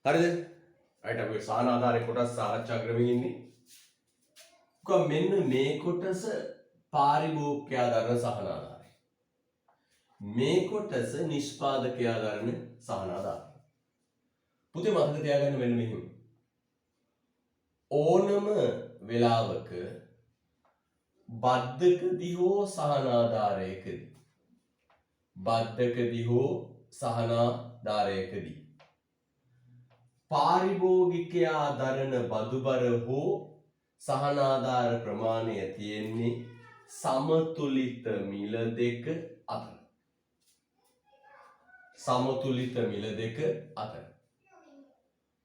හරිද? රයිට් අපි සහන ආධාරයේ කොටස් සාකච්ඡා කරමින් ඉන්නේ. කොහොම මෙන්න මේ කොටස පාරිභෝගිකයා දරන සහන ආධාරය. මේ කොටස නිෂ්පාදකයා දරන සහන ආධාරය. පුතේ මතක තියාගන්න මෙන්න මෙහෙම. ඕනම වෙලාවක බද්ධකදී හෝ සහනාධාරයකදී පාරිභෝගිකයා දරන බදුබර හෝ සහනාධාර ප්‍රමාණය තියෙන්නේ සමතුලිත මිල දෙක අතර. සමතුලිත මිල දෙක අතර.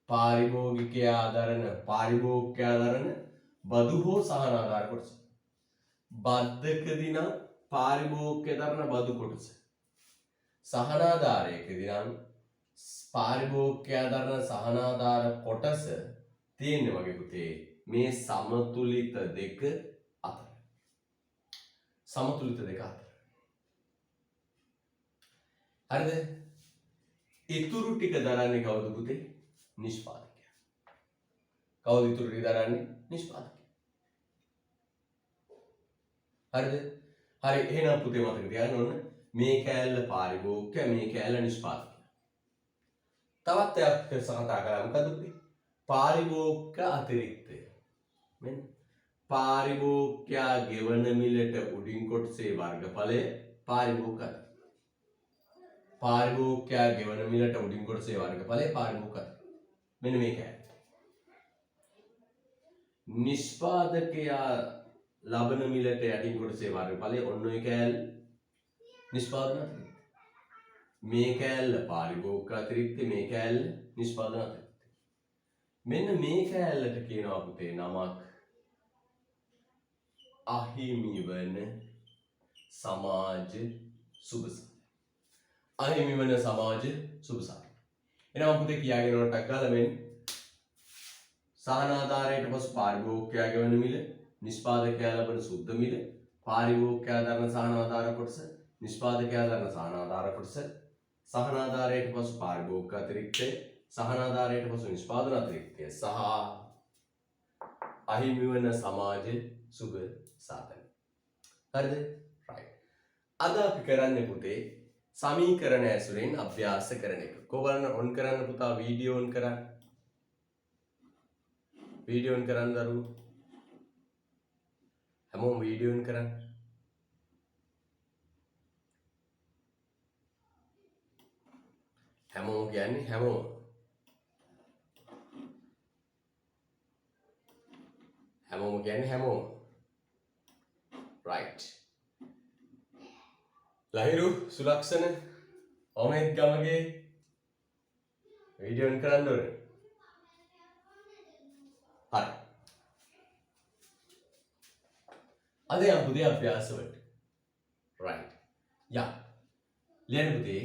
පාරිභෝගිකයා දරන බදු හෝ සහනාධාර කොටස. බද්ධකදී නම් පාරිභෝගිකයා දරන බදු කොටස. සහනාධාරයකදී නම් පාරිභෝගිකයා දරන සහනාධාර කොටස තියෙන්නේ වගේ පුතේ මේ සමතුලිත දෙක අතර. සමතුලිත දෙක අතර. හරිද? ඉතුරු ටික දරන්නේ කවුද පුතේ? නිෂ්පාදකයා. කවුද ඉතුරු ටික දරන්නේ? නිෂ්පාදකයා. හරිද? හරි එහෙනම් පුතේ මතක තියාගන්න ඕන මේ කෑල්ල පාරිභෝගිකයා මේ කෑල්ල නිෂ්පාදකයා. තවත් එකක් කතා කරා මොකද පුතේ? පාරිභෝගික අතිරික්තය. මෙන්න පාරිභෝගිකයා ගෙවන මිලට උඩින් කොටසේ වර්ගඵලය පාරිභෝගික. පාරිභෝගිකයා ගෙවන මිලට උඩින් කොටසේ වර්ගඵලය පාරිභෝගික. මෙන්න මේ කෑල්ල. නිෂ්පාදකයා ලබන මිලට යටින් කොටසේ වර්ගඵලය ඔන්න ඔය කෑල්ල නිෂ්පාදන අතිරික්තය. මේ කෑල්ල පාරිභෝගික අතිරික්තය මේ කෑල්ල නිෂ්පාදන අතිරික්තය. මෙන්න මේ කෑල්ලට කියනවා පුතේ නමක් අහිමි වන සමාජ සුභසාරය. අහිමි වන සමාජ සුභසාරය. එනවා පුතේ කියාගෙන යනටක් ගාලා මෙන්න සහනාධාරයට පසු පාරිභෝගිකයා ගෙවන මිල, නිෂ්පාදකයා ලබන සුද්ධ මිල, පාරිභෝගිකයා දරන සහනාධාර කොටස, නිෂ්පාදකයා දරන සහනාධාර කොටස, සහනාධාරයට පසු පාරිභෝගික අතිරික්තය, සහනාධාරයට පසු නිෂ්පාදන අතිරික්තය සහ අහිමි වන සමාජ සුභ සාධන. හරිද? රයිට්. අද අපි කරන්නේ පුතේ සමීකරණ ඇසුරෙන් අභ්‍යාස කරන එක. කොහොමද ඔන් කරන්න පුතා වීඩියෝ ඔන් කරන්න. වීඩියෝ ඔන් කරන්න දරුවෝ. හැමෝම වීඩියෝ ඔන් කරන්න. හැමෝම කියන්නේ හැමෝම. හැමෝම කියන්නේ හැමෝම. right. Lahiru Sulakshana Ometh Gamage video on කරන්න ඕනේ. හරි. අද යම් පුතේ අභ්‍යාස වලට. right. යා. ලියන්න පුතේ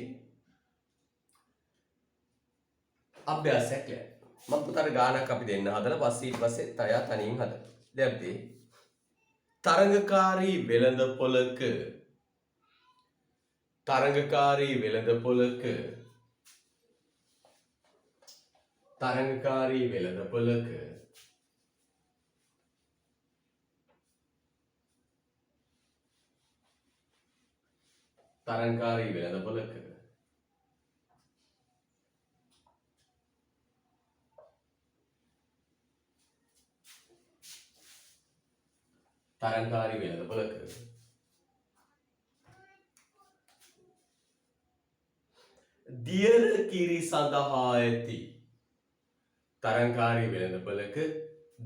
අභ්‍යාසයක් ලියන්න. මම පුතාට ගානක් අපි දෙන්න හදලා පස්සේ ඊට පස්සේ තයා තනියෙන් හදන්න. දැන් අපි තරංගකාරී වෙළඳපොළක තරංගකාරී වෙළඳපොළක දියර කිරි සඳහා ඇති තරංකාරී වෙළඳපොළක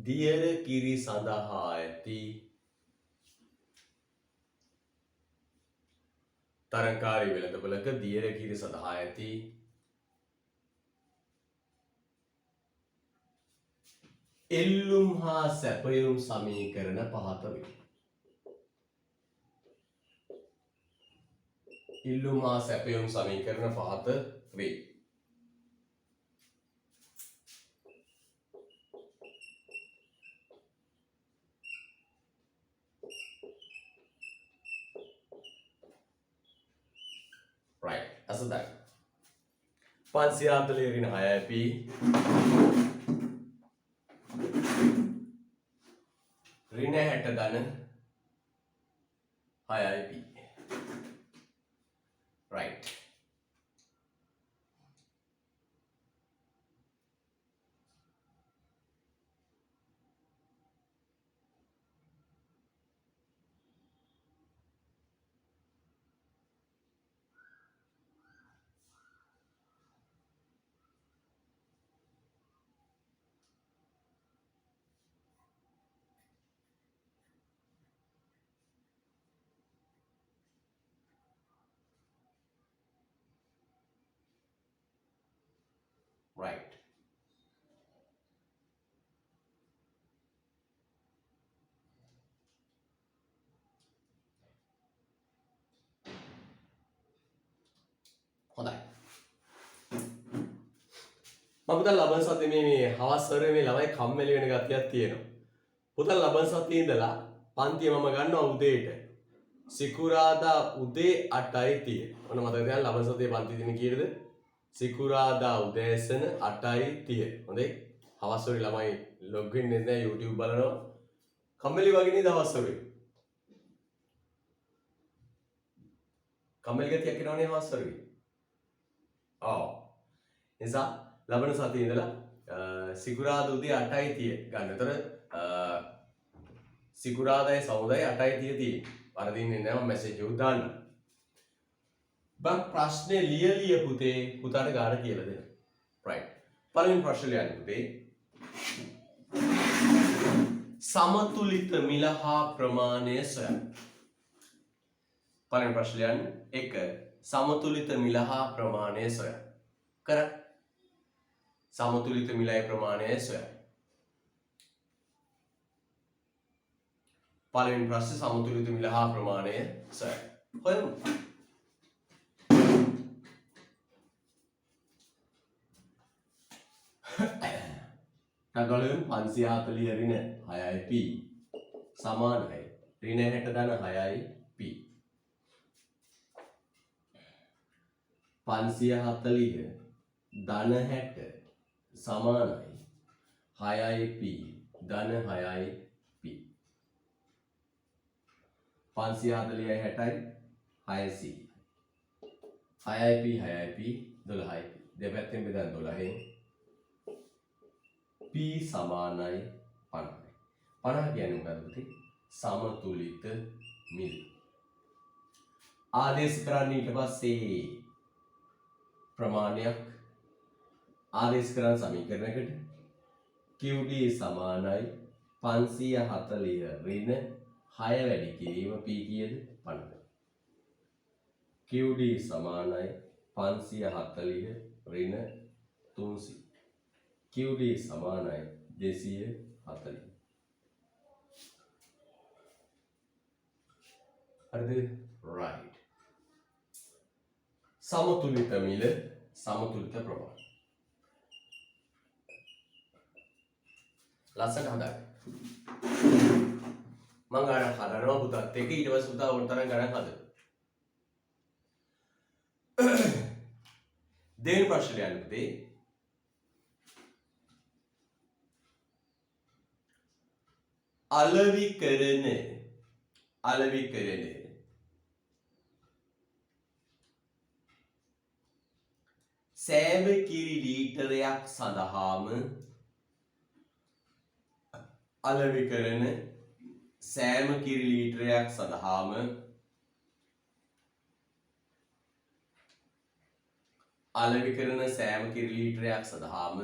දියර කිරි සඳහා ඇති තරංකාරී වෙළඳපොළක දියර කිරි සඳහා ඇති එල්ලුම් හා සැපයුම් සමීකරණ පහත වේ. ඉල්ලුම් හා සැපයුම් සමීකරණ පහත වේ. right. අසදයි. 540 ඍණ 6p ඍණ 60 ධන 6p. right. right. හොඳයි. මම පුතා ලබන සතියේ මේ හවස් වරුවේ මේ ළමයි කම්මැලි වෙන ගතියක් තියෙනවා. පුතා ලබන සතියේ ඉඳලා පන්තිය මම ගන්නවා උදේට. සිකුරාදා උදේ 8:30. ඔන්න මතක තියාගන්න ලබන සතියේ පන්ති දින කීයද? සිකුරාදා උදෑසන 8:30. හොඳයි. හවස් වරුවේ ළමයි ලොග් වෙන්නේ නැහැ YouTube බලනවා. කම්මැලි වගේ නේද හවස් වරුවේ? කම්මැලි ගතියක් එනවනේ හවස් වරුවේ. නිසා ලබන සතියේ ඉඳලා සිකුරාදා උදේ 8:30 ගන්න. ඒතර සිකුරාදායි සමුදායි 8:30 තියෙන්නේ. වරදින්නේ නැහැ මම මැසේජ් එක දාන්න. බං ප්‍රශ්නේ ලියලිය පුතේ පුතාට ගාන කියලා දෙන්න. right. පළවෙනි ප්‍රශ්නේ ලියන්න පුතේ. සමතුලිත මිල හා ප්‍රමාණය සොයන්න. පළවෙනි ප්‍රශ්නේ ලියන්න 1. සමතුලිත මිල හා ප්‍රමාණය සොයන්න. කර සමතුලිත මිලයි ප්‍රමාණය සොයන්න. පළවෙනි ප්‍රශ්නේ සමතුලිත මිල හා ප්‍රමාණය සොයන්න. හොයමු. නගලෙන් 540 ඍණ 6p සමානයි ඍණ 60 ධන 6p. 540 ධන 60 සමානයි 6p ධන 6p. 540යි 60යි 600. 6p 6p 12යි. දෙපැත්තෙන් බෙදන්න 12න් p සමානයි 50යි. 50 කියන්නේ මොකද්ද පුතේ? සමතුලිත මිල. ආදේශ කරන්න ඊට පස්සේ ප්‍රමාණයක් ආදේශ කරන සමීකරණයකට QD සමානයි 540 ඍණ 6 වැඩි කිරීම p කීයද? 50. QD සමානයි 540 ඍණ 300. QD සමානයි 240. හරිද? right. සමතුලිත මිල සමතුලිත ප්‍රමාණය. ලස්සට හදාගන්න. මම ගණන් හදනවා පුතත් එක්ක ඊට පස්සේ පුතා ඕන තරම් ගණන් හදන්න. දෙවෙනි ප්‍රශ්නේ ලියන්න පුතේ. අලෙවි කරන සෑම කිරි ලීටරයක් සඳහාම අලෙවි කරන සෑම කිරි ලීටරයක් සඳහාම අලෙවි කරන සෑම කිරි ලීටරයක් සඳහාම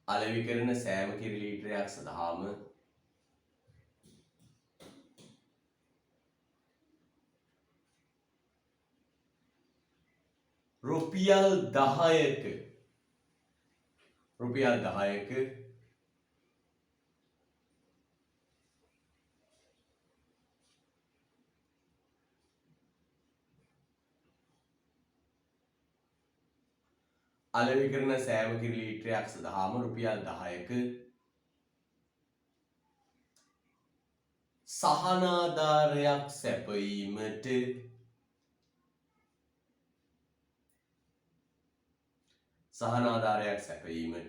අලෙවි කරන සෑම කිරි ලීටරයක් සඳහාම රුපියල් 10ක අලෙවි කරන සෑම කිරි ලීටරයක් සඳහාම රුපියල් 10ක සහනාධාරයක් සැපයීමට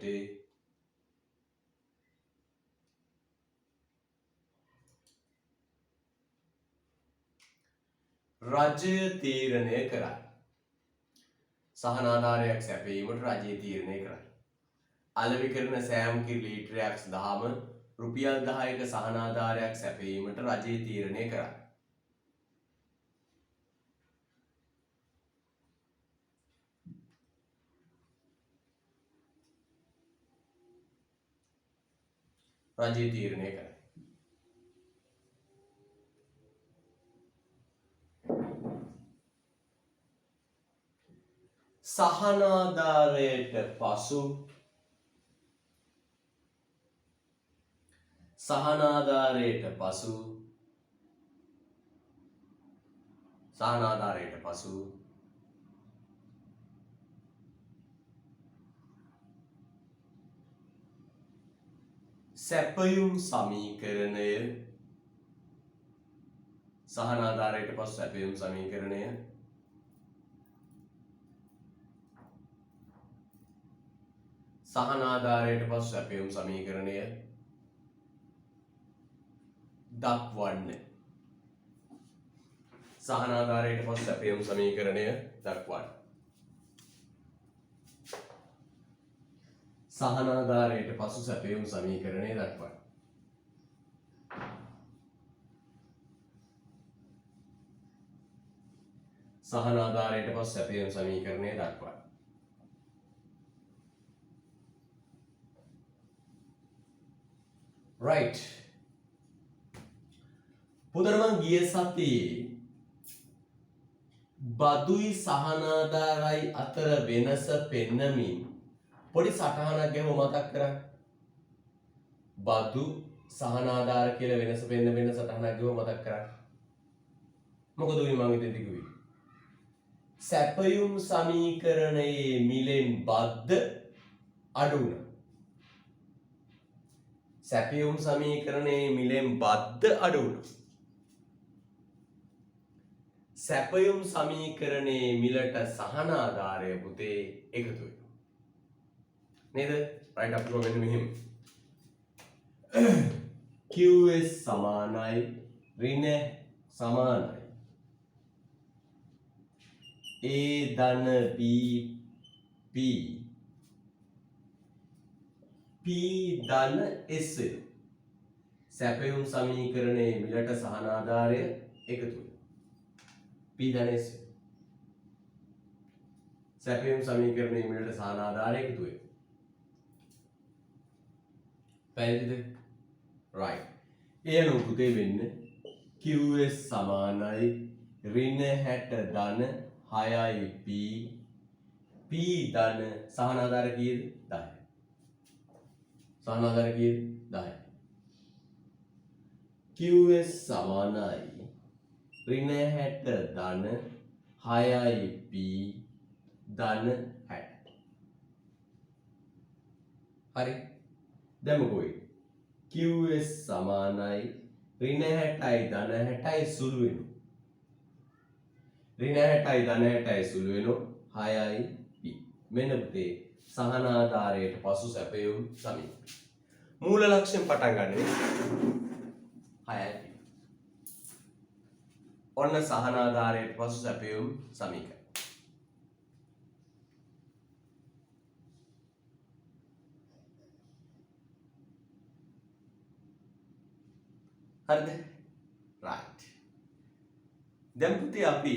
රජය තීරණය කරයි. සහනාධාරයක් සැපයීමට රජය තීරණය කරයි. අලෙවි කරන සෑම කිරි ලීටරයක් සඳහාම රුපියල් 10ක සහනාධාරයක් සැපයීමට රජය තීරණය කරයි. රජය තීරණය කරයි. සහනාධාරයට පසු සැපයුම් සමීකරණය දක්වන්න. right. පුදරමන් ගිය සතියේ බදුයි සහනාධාරයි අතර වෙනස පෙන්නමින් පොඩි සටහනක් ගැහුව මතක් කරගන්න. බදු සහනාධාර කියලා වෙනස පෙන්න සටහනක් ගැහුව මතක් කරගන්න. මොකද උයි මම ඉතින් කිව්වේ? සැපයුම් සමීකරණයේ මිලෙන් බද්ද අඩු වුණා. සැපයුම් සමීකරණයේ මිලෙන් බද්ද අඩු වුණා. සැපයුම් සමීකරණයේ මිලට සහනාධාරය පුතේ එකතු වෙනවා. නේද? right අපිට මෙන්න මෙහෙම. QS සමානයි ඍණ සමානයි A ධන B P P ධන S වෙනවා. සැපයුම් සමීකරණයේ මිලට සහනාධාරය එකතු වෙනවා. P ධන S. සැපයුම් සමීකරණයේ මිලට සහනාධාරය එකතු වෙනවා. පැහැදිලිද? right. එයනම් පුතේ වෙන්න QS සමානයි ඍණ 60 ධන 6යි P P ධන සහනාධාර කීයද? 10. සහනාධාර කීයද? 10. QS සමානයි ඍණ 60 ධන 6යි P ධන 60. හරි. දැන් මොකෝ QS සමානයි ඍණ 60යි ධන 60යි සුළු වෙනවා. ඍණ 60යි ධන 60යි සුළු වෙනවා 6යි P. මෙන්න පුතේ සහනාධාරයට පසු සැපයුම් සමීකරණය. මූල ලක්ෂණ පටන් ගන්න 6යි P. ඔන්න සහනාධාරයට පසු සැපයුම් සමීකරණය. හරිද? right. දැන් පුතේ අපි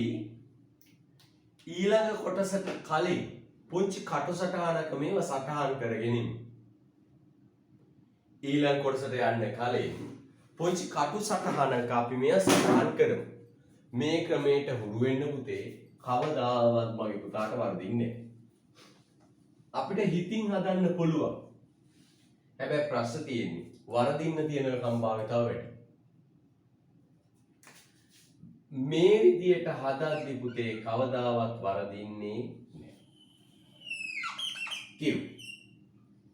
ඊළඟ කොටසට කලින් පුංචි කටු සටහනක මේව සටහන් කරගෙන ඉමු. ඊළඟ කොටසට යන්න කලින් පුංචි කටු සටහනක අපි මේව සටහන් කරමු. මේ ක්‍රමයට හුරු වෙන්න පුතේ කවදාවත් මගේ පුතාට වරදින්නේ නැහැ. අපිට හිතින් හදන්න පුළුවන්. හැබැයි ප්‍රශ්න තියෙන්නේ වරදින්න තියෙන සම්භාවිතාව වැඩි. මේ විදියට හදද්දී පුතේ කවදාවත් වරදින්නේ නැහැ. Q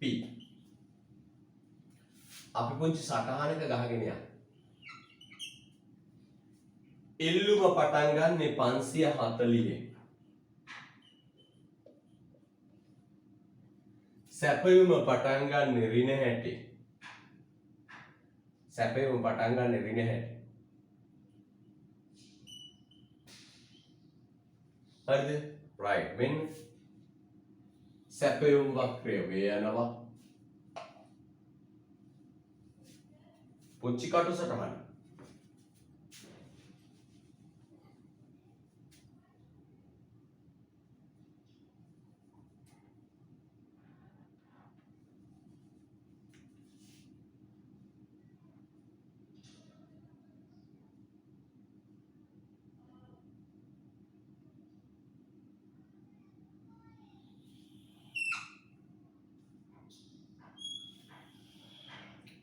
P අපි පුංචි සටහනක ගහගෙන යන්න. එල්ලුම පටන් ගන්නේ 540. සැපයුම පටන් ගන්න ඍණ 60. සැපයුම පටන් ගන්න ඍණ 60. හරිද? right. මෙන්න සැපයුම් වක්‍රය වේ යනවා. පුංචි කටු සටහන.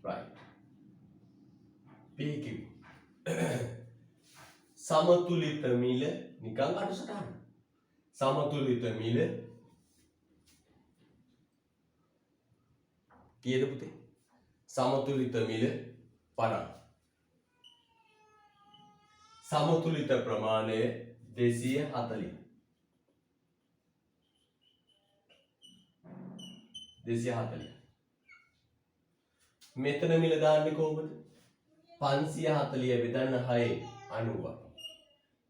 right. PQ සමතුලිත මිල නිකන් කටු සටහන. සමතුලිත මිල කීයද පුතේ? සමතුලිත මිල 50. සමතුලිත ප්‍රමාණය 240. 240. මෙතන මිල දාන්නේ කොහොමද? 540 බෙදන්න 6 90.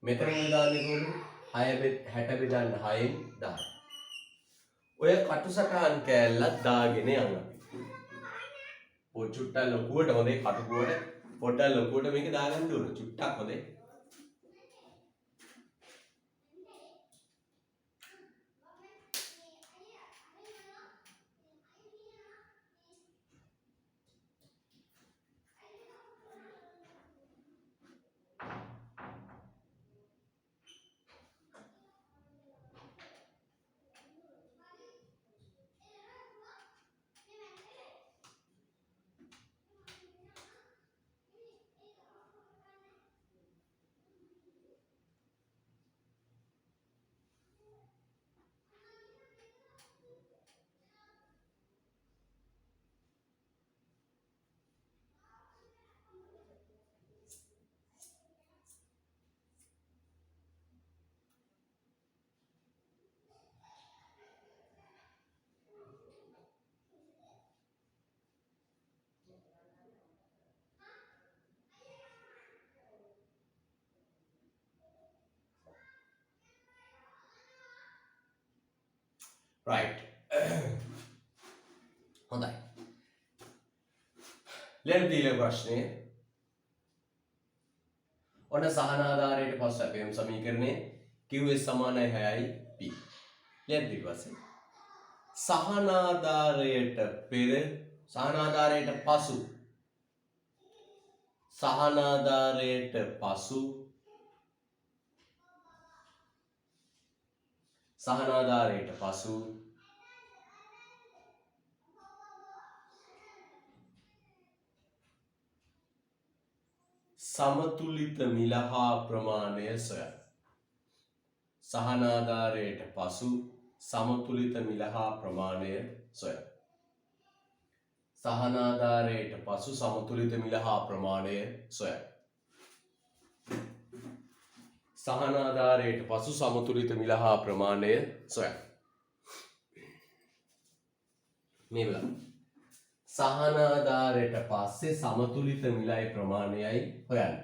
මෙතන මිල දාන්නේ කොහොමද? 60 බෙදන්න 6 10. ඔය කටු සටහන් කෑල්ලක් දාගෙන යන්න අපි. චුට්ටක් ලොකුවට හොඳේ කටුකුවට පොඩ්ඩක් ලොකුවට මේක දාගන්න ඕන. චුට්ටක් හොඳේ. right. හොඳයි. ලෙන් දීලා ප්‍රශ්නේ. ඔන්න සහන ආධාරයට පස්ස අපේම සමීකරණය QS සමානයි 6යි P. ලෙන් ඊපස්සේ සහන ආධාරයට පෙර සහන ආධාරයට පසු සහන ආධාරයට පසු සහන ආධාරයට පසු සමතුලිත මිල හා ප්‍රමාණය සොයන්න. සහන ආධාරයට පසු සමතුලිත මිල හා ප්‍රමාණය සොයන්න. සහන ආධාරයට පසු සමතුලිත මිල හා ප්‍රමාණය සොයන්න. සහන ආධාරයට පසු සමතුලිත මිල හා ප්‍රමාණය සොයන්න. මේ බලන්න. සහන ආධාරයට පස්සේ සමතුලිත මිලයි ප්‍රමාණයයි හොයන්න.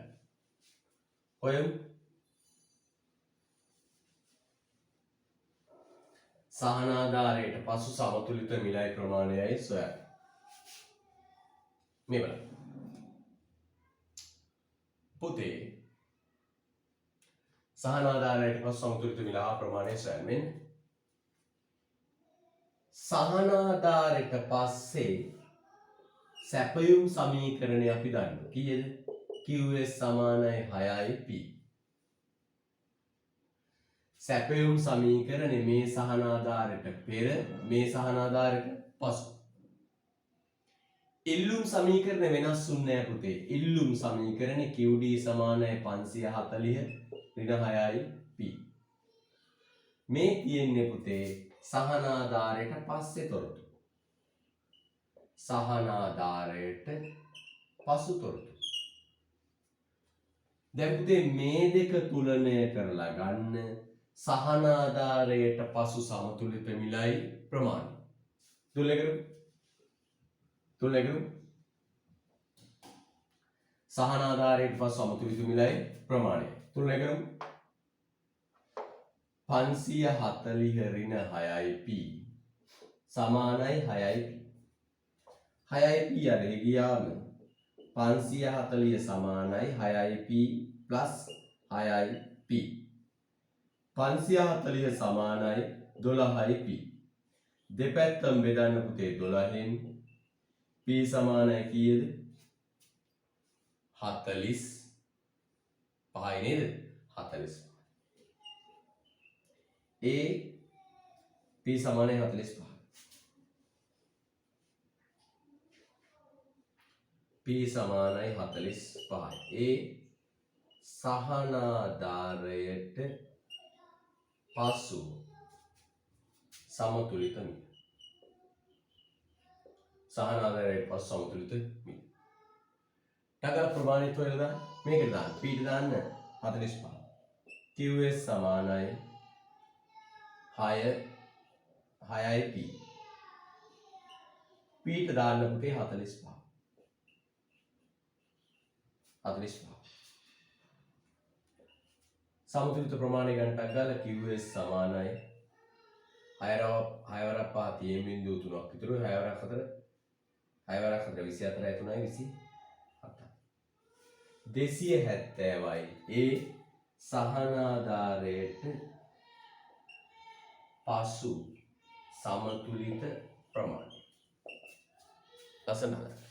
හොයමු. සහන ආධාරයට පසු සමතුලිත මිලයි ප්‍රමාණයයි සොයන්න. මේ බලන්න. පුතේ සහන ආධාරයට පසු සමතුලිත මිල හා ප්‍රමාණය සොයන්න. මෙන්න සහන ආධාරයට පස්සේ සැපයුම් සමීකරණය අපි දන්නවා. කීයද? QS සමානයි 6යි P. සැපයුම් සමීකරණය මේ සහන ආධාරයට පෙර මේ සහන ආධාරයට පසු. ඉල්ලුම් සමීකරණ වෙනස් වුන්නේ නැහැ පුතේ. ඉල්ලුම් සමීකරණය QD සමානයි 540 ඍණ 6යි P. මේ තියෙන්නේ පුතේ සහන ආධාරයට පස්සේ තොරතුරු. සහන ආධාරයට පසු තොරතුරු. දැන් පුතේ මේ දෙක තුලනය කරලා ගන්න සහන ආධාරයට පසු සමතුලිත මිලයි ප්‍රමාණය. තුලනය කරමු. තුලනය කරමු. සහන ආධාරයට පසු සමතුලිත මිලයි ප්‍රමාණය. තුලනය කරමු. 540 ඍණ 6යි p සමානයි 6යි p. 6යි p අරගෙන ගියාම 540 සමානයි 6යි p plus 6යි p. 540 සමානයි 12යි p. දෙපැත්තම බෙදන්න පුතේ 12න් p සමානයි කීයද? 45යි නේද? 45. A p සමානයි 45. p සමානයි 45. A සහන ආධාරයට පසු සමතුලිත මිල. සහන ආධාරයට පසු සමතුලිත මිල. ටගල ප්‍රමාණිත වෙලා මේකට දාන්න. p ට දාන්න 45. qs සමානයි 6යි p. p ට දාන්න පුතේ 45. 45. සමතුලිත ප්‍රමාණය ගන්න ටගල qs සමානයි 6 වරක් 5 තියෙන බිඳුව 3ක් විතර 6 වරක් 4 24යි 3යි 27. 270යි ඒ සහන ආධාරයට පසු සමතුලිත ප්‍රමාණය. ලස්සනද?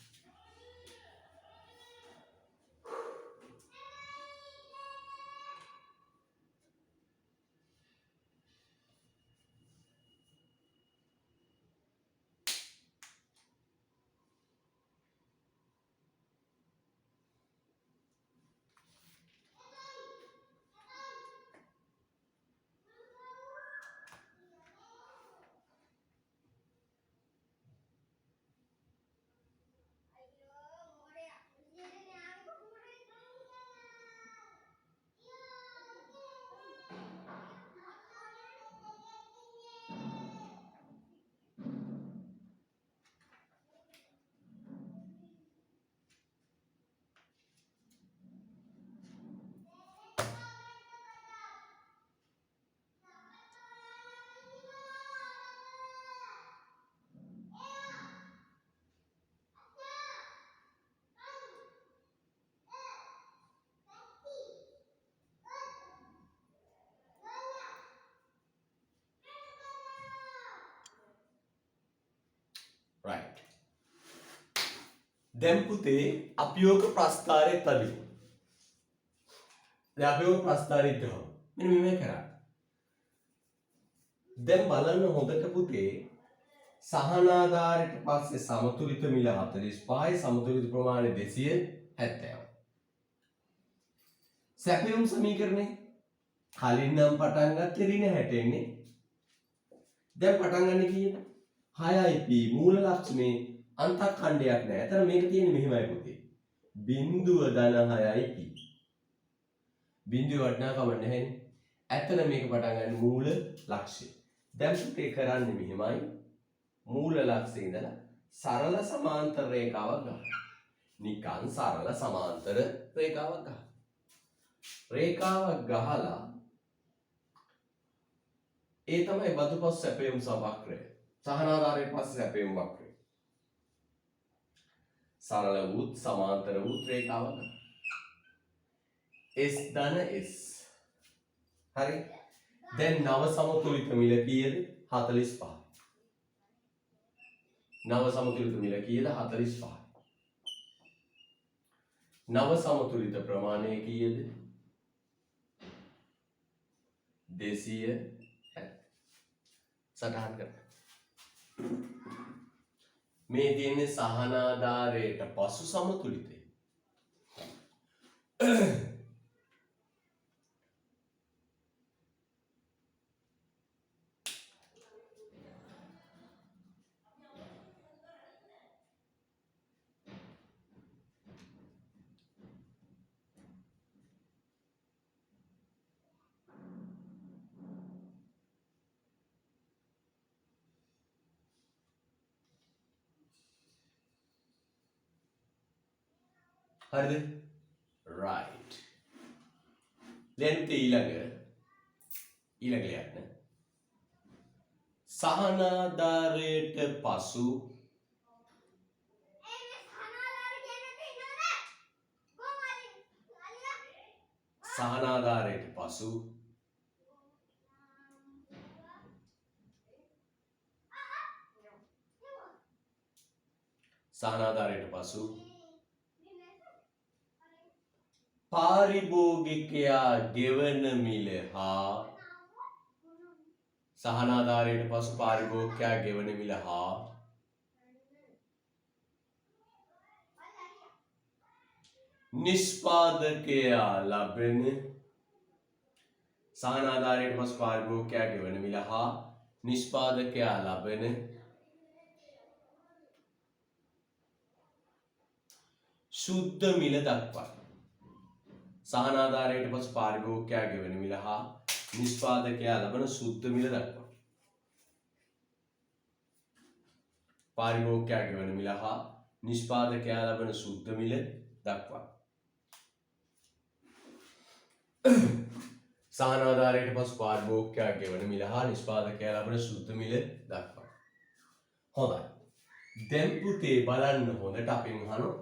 right. දැන් පුතේ අපියෝක ප්‍රස්ථාරය තදිමු. දැන් අපියෝක ප්‍රස්ථාරය ගහමු. මෙන්න මේ කරා. දැන් බලන්න හොඳට පුතේ සහන ආධාරයට පස්සේ සමතුලිත මිල 45යි සමතුලිත ප්‍රමාණය 270. සැපයුම් සමීකරණය කලින් නම් පටන් ගත්තේ ඍණ 60න්නේ. දැන් පටන් ගන්න කීයද? 6යි p මූල ලක්ෂණේ අන්තඛණ්ඩයක් නෑ. අතන මේක තියෙන්නේ මෙහෙමයි පුතේ. බිඳුව ධන 6යි p. බිඳුව වටනකම නැහැනේ. ඇතන මේක පටන් ගන්න මූල ලක්ෂ්‍ය. දැන් පුතේ කරන්නේ මෙහෙමයි. මූල ලක්ෂ්‍යේ ඉඳලා සරල සමාන්තර රේඛාවක් ගන්න. නිකන් සරල සමාන්තර රේඛාවක් ගන්න. රේඛාවක් ගහලා ඒ තමයි බදුපස් සැපයුම් සමවක්‍රය. සහනාධාරයෙන් පස්සේ සැපයුම් වක්‍රය. සරල වූත් සමාන්තර වූත් රේඛාවක්. S ධන S. හරි. දැන් නව සමතුලිත මිල කීයද? 45. නව සමතුලිත මිල කීයද? 45. නව සමතුලිත ප්‍රමාණය කීයද? 270. සටහන් කරන්න. මේ තියෙන්නේ සහනාධාරයට පසු සමතුලිතය. හරිද? right. දැන් ඊළඟ යන්න. සහනාධාරයට පසු සහනාධාරයට පසු පාරිභෝගිකයා ගෙවන මිල හා සහනාධාරයට පසු පාරිභෝගිකයා ගෙවන මිල හා නිෂ්පාදකයා ලබන සහනාධාරයට පසු පාරිභෝගිකයා ගෙවන මිල හා නිෂ්පාදකයා ලබන සුද්ධ මිල දක්වා. සහනාධාරයට පසු පාරිභෝගිකයා ගෙවන මිල හා නිෂ්පාදකයා ලබන සුද්ධ මිල දක්වා. පාරිභෝගිකයා ගෙවන මිල හා නිෂ්පාදකයා ලබන සුද්ධ මිල දක්වා. සහනාධාරයට පසු පාරිභෝගිකයා ගෙවන මිල හා නිෂ්පාදකයා ලබන සුද්ධ මිල දක්වා. හොඳයි. දැන් පුතේ බලන්න හොඳට අපෙන් අහනවා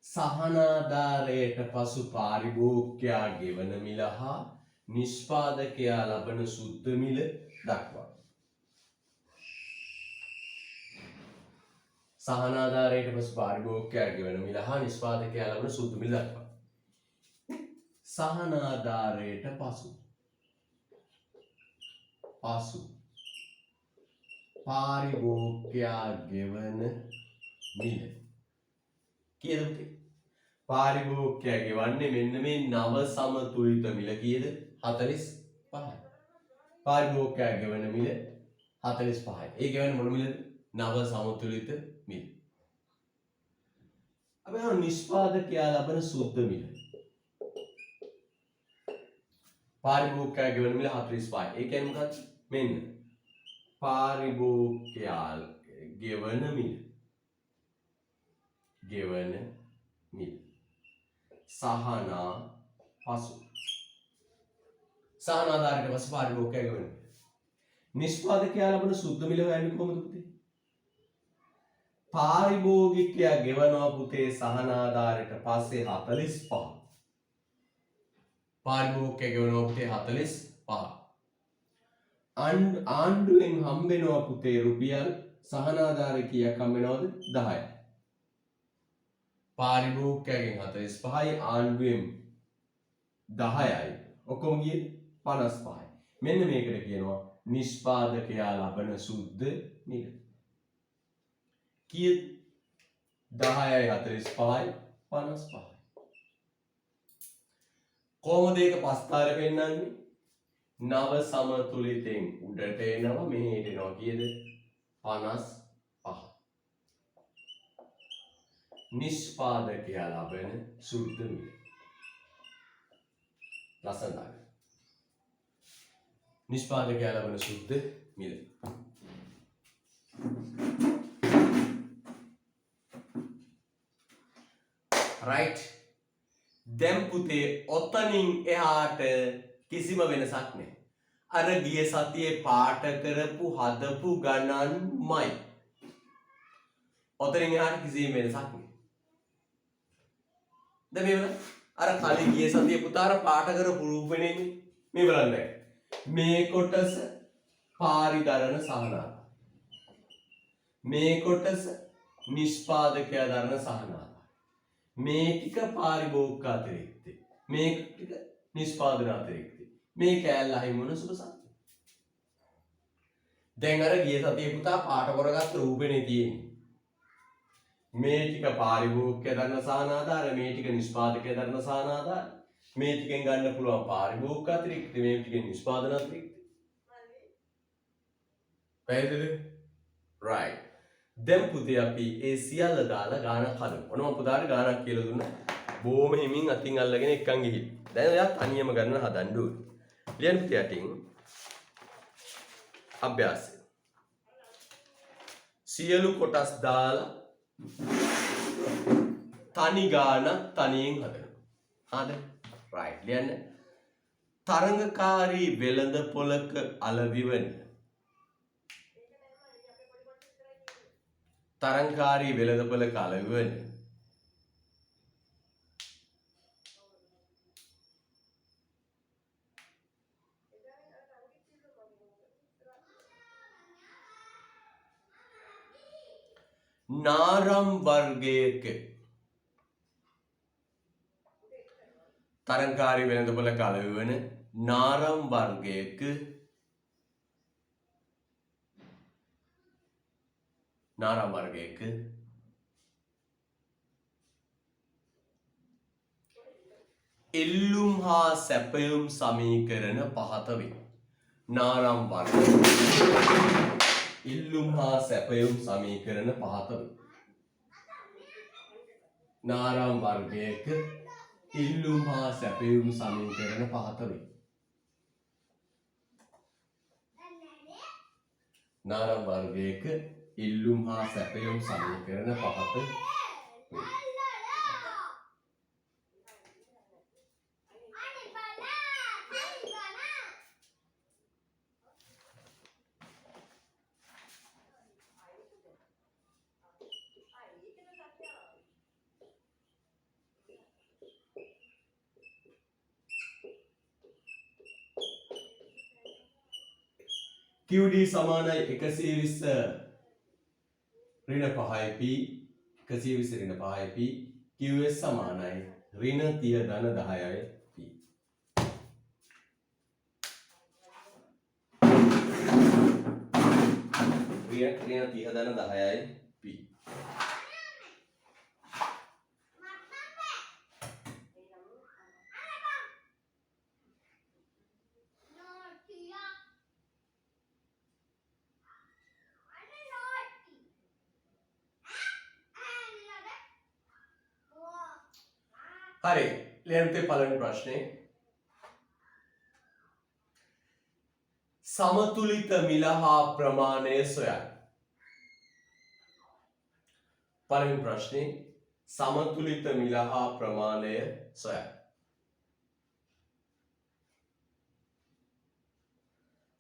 සහනාධාරයට පසු පාරිභෝගිකයා ගෙවන මිල හා නිෂ්පාදකයා ලබන සුද්ධ මිල දක්වා. සහනාධාරයට පසු පාරිභෝගිකයා ගෙවන මිල හා නිෂ්පාදකයා ලබන සුද්ධ මිල දක්වා. සහනාධාරයට පසු පාරිභෝගිකයා ගෙවන මිල කීයද පුතේ? පාරිභෝගිකයා ගෙවන්නේ මෙන්න මේ නව සමතුලිත මිල කීයද? 45යි. පාරිභෝගිකයා ගෙවන මිල 45යි. ඒ ගෙවන්නේ මොන මිලද? නව සමතුලිත මිල. අපි අර නිෂ්පාදකයා ලබන සුද්ධ මිල. පාරිභෝගිකයා ගෙවන මිල 45යි. ඒ කියන්නේ මොකක්ද? මෙන්න පාරිභෝගිකයා ගෙවන මිල සහනාධාරයට පසු පාරිභෝගිකයා ගෙවන නිෂ්පාදකයා ලබන සුද්ධ මිල හොයන්නේ කොහොමද පුතේ? පාරිභෝගිකයා ගෙවනවා පුතේ සහනාධාරයට පස්සේ 45. පාරිභෝගිකයා ගෙවනවා පුතේ 45. ආණ්ඩුවෙන් හම්බෙනවා පුතේ රුපියල් සහනාධාරය කීයක් හම්බෙනවද? 10යි. පාරිභෝගිකයාගෙන් 45යි ආණ්ඩුවෙන් 10යි. ඔක්කොම ගියේ 55යි. මෙන්න මේකට කියනවා නිෂ්පාදකයා ලබන සුද්ධ මිල. කීයද? 10යි 45යි 55යි. කොහොමද ඒක පස්තාර පෙන්නන්නේ? නව සමතුලිතෙන් උඩට එනවා මෙහෙට එනවා කීයද? 55. නිෂ්පාදකයා ලබන සුද්ධ මිල. ලස්සනයි. නිෂ්පාදකයා ලබන සුද්ධ මිල. right. දැන් පුතේ ඔතනින් එහාට කිසිම වෙනසක් නැහැ. අර ගිය සතියේ පාට කරපු හදපු ගණන්මයි. ඔතනින් එහාට කිසිම වෙනසක් නැහැ. දැන් මේ බලන්න. අර කලින් ගිය සතියේ පුතා අර පාට කරපු රූපෙනේ මේ බලන්න. මේ කොටස පාරිදරණ සහනාධාරය. මේ කොටස නිෂ්පාදකයා දරන සහනාධාරය. මේ ටික පාරිභෝගික අතිරික්තය. මේ ටික නිෂ්පාදන අතිරික්තය. මේ කෑල්ල අහිමි වුණ සුබ සත්‍ය. දැන් අර ගිය සතියේ පුතා පාට කරගත්ත රූපෙනේ තියෙන්නේ. මේ ටික පාරිභෝගිකයා දරන සහනාධාරය, මේ ටික නිෂ්පාදකයා දරන සහනාධාරය. මේ ටිකෙන් ගන්න පුළුවන් පාරිභෝගික අතිරික්තය, මේ ටිකෙන් නිෂ්පාදන අතිරික්තය. පැහැදිලිද? right. දැන් පුතේ අපි ඒ සියල්ල දාලා ගානක් හදමු. ඔන්න පුතාට ගානක් කියලා දුන්නා. බොහොම හිමින් අතින් අල්ලගෙන එක්කන් ගිහින්. දැන් ඔයා තනියම ගන්න හදන්න ඕනේ. ලියන්න පුතේ යටින්. අභ්‍යාසය. සියලු කොටස් දාලා තනි ගානක් තනියෙන් හදනවා. හරිද? right. ලියන්න. තරංගකාරී වෙළඳ පොලක අලෙවිවන. තරංගකාරී වෙළඳ පොලක අලෙවිවන. නාරම් වර්ගයක තරංකාරී වෙළඳපොළ කලවන නාරම් වර්ගයක එල්ලුම් හා සැපයුම් සමීකරණ පහත වේ. නාරම් වර්ගයක එල්ලුම් හා සැපයුම් සමීකරණ පහත වේ. නාරම් වර්ගයක එල්ලුම් හා සැපයුම් සමීකරණ පහත වේ. නාරම් වර්ගයක එල්ලුම් හා සැපයුම් සමීකරණ පහත වේ. QD සමානයි 120 ඍණ 5යි P 120 ඍණ 5යි P QS සමානයි ඍණ 30 ධන 10යි P. ඍණ 30 ධන 10යි P. හරි ලියන්න පළවෙනි ප්‍රශ්නේ සමතුලිත මිල හා ප්‍රමාණය සොයන්න. පළවෙනි ප්‍රශ්නේ සමතුලිත මිල හා ප්‍රමාණය සොයන්න.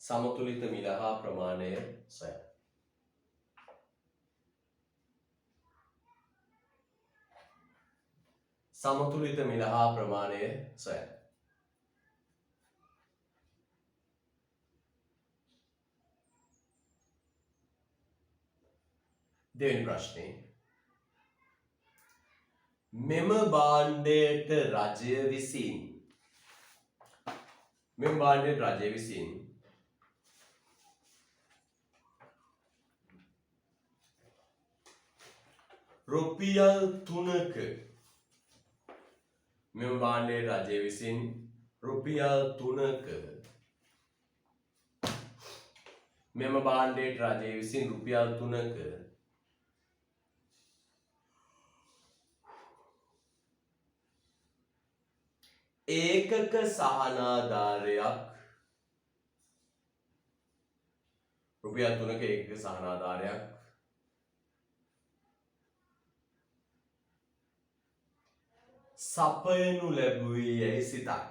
සමතුලිත මිල හා ප්‍රමාණය සොයන්න. සමතුලිත මිල හා ප්‍රමාණය සොයන්න. දෙවෙනි ප්‍රශ්නේ මෙම භාණ්ඩයට රජය විසින් රුපියල් 3ක මෙම භාණ්ඩයට රජය විසින් රුපියල් 3ක මෙම භාණ්ඩයට රජය විසින් රුපියල් 3ක ඒකක සහනාධාරයක් රුපියල් 3ක ඒකක සහනාධාරයක් සපයනු ලැබුවේ යැයි සිතන්න.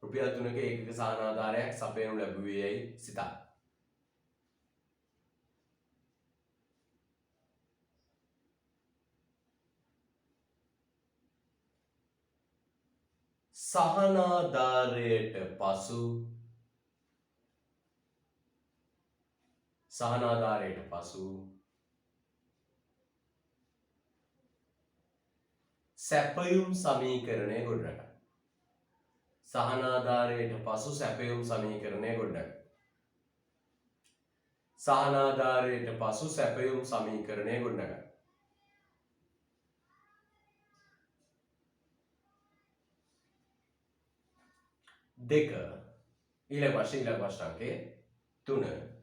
රුපියල් 3ක ඒකක සහනාධාරයක් සපයනු ලැබුවේ යැයි සිතන්න. සහනාධාරයට පසු සැපයුම් සමීකරණය ගොඩනගන්න. සහනාධාරයට පසු සැපයුම් සමීකරණය ගොඩනගන්න. සහනාධාරයට පසු සැපයුම් සමීකරණය ගොඩනගන්න. දෙක ඊළඟ ප්‍රශ්නයේ 3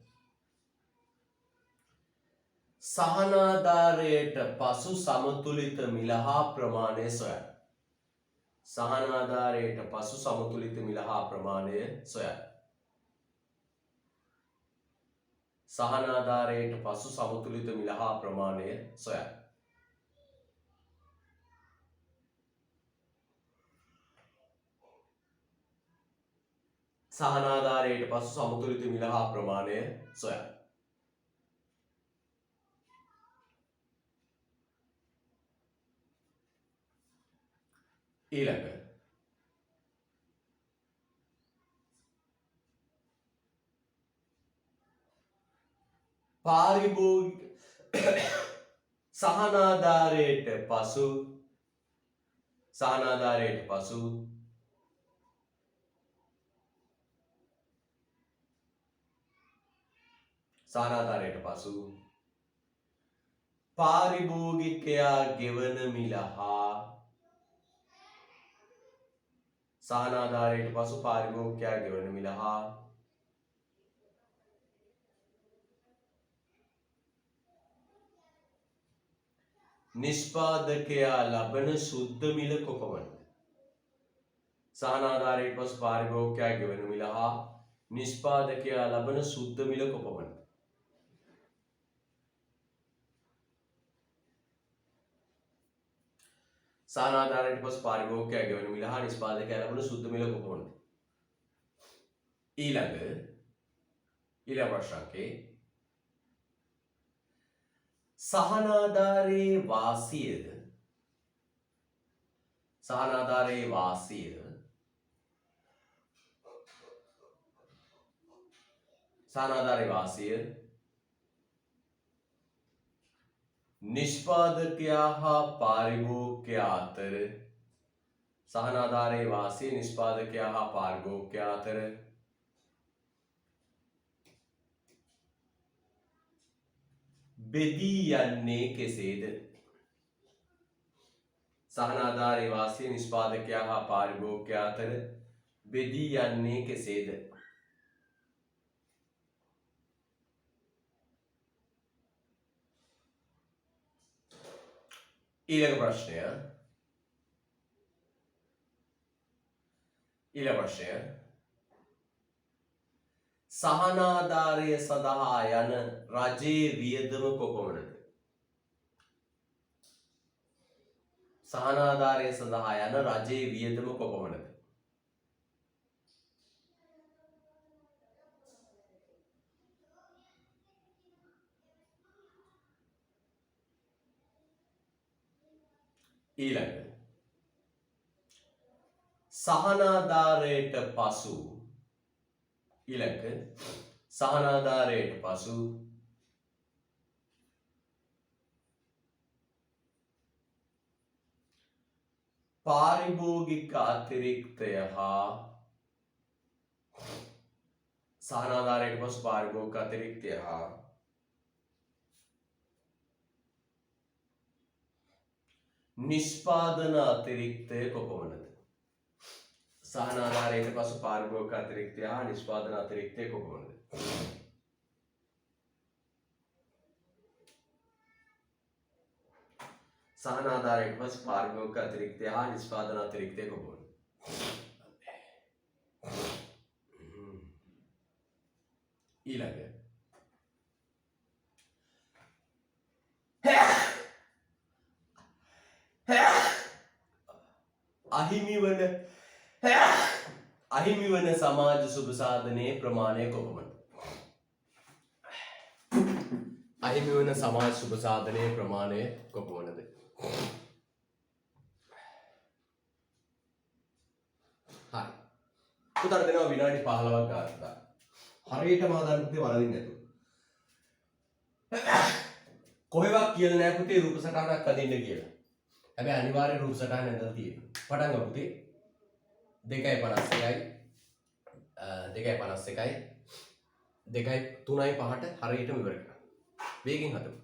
සහනාධාරයට පසු සමතුලිත මිල හා ප්‍රමාණය සොයන්න. සහනාධාරයට පසු සමතුලිත මිල හා ප්‍රමාණය සොයන්න. සහනාධාරයට පසු සමතුලිත මිල හා ප්‍රමාණය සොයන්න. සහනාධාරයට පසු සමතුලිත මිල හා ප්‍රමාණය සොයන්න. ඊළඟ පාරිභෝගික සහනාධාරයට පසු පාරිභෝගිකයා ගෙවන මිල හා නිෂ්පාදකයා ලබන සුද්ධ මිල කොපමණද? සහනාධාරයට පසු පාරිභෝගිකයා ගෙවන මිල හා නිෂ්පාදකයා ලබන සුද්ධ මිල කොපමණද? සහනාධාරයට පසු පාරිභෝගිකයා ගෙවන මිල හා නිෂ්පාදකයා ලබන සුද්ධ මිල කොපමණද? ඊළඟ ප්‍රශ්නකේ සහනාධාරයේ වාසියද නිෂ්පාදකයා හා පාරිභෝගිකයා අතර බෙදී යන්නේ කෙසේද? සහනාධාරයේ වාසිය නිෂ්පාදකයා හා පාරිභෝගිකයා අතර බෙදී යන්නේ කෙසේද? ඊළඟ ප්‍රශ්නය සහනාධාරය සඳහා යන රජයේ වියදම කොපමණද? ඊළඟ සහනාධාරයට පසු පාරිභෝගික අතිරික්තය හා නිෂ්පාදන අතිරික්තය කොපමණද? සහනාධාරයට පසු පාරිභෝගික අතිරික්තය හා නිෂ්පාදන අතිරික්තය කොපමණද? සහනාධාරයට පසු පාරිභෝගික අතිරික්තය හා නිෂ්පාදන අතිරික්තය කොපමණද? ඊළඟ අහිමි වන සමාජ සුබ සාධනයේ ප්‍රමාණය කොපමණද? අහිමි වන සමාජ සුබ සාධනයේ ප්‍රමාණය කොපමණද? හරි. උත්තර දෙනවා විනාඩි 15ක් ගානක්. හරියටම ආදාන පුතේ වරදින්නේ නැතුව. කොහෙවත් කියලා නෑ පුතේ රූප සටහනක් අදින්න කියලා. හැබැයි අනිවාර්ය රූප සටහන ඇඳලා තියෙනවා. පටන් ගමු පුතේ. 2:51යි 3:05ට හරියටම ඉවර කරන්න. වේගෙන් හදමු.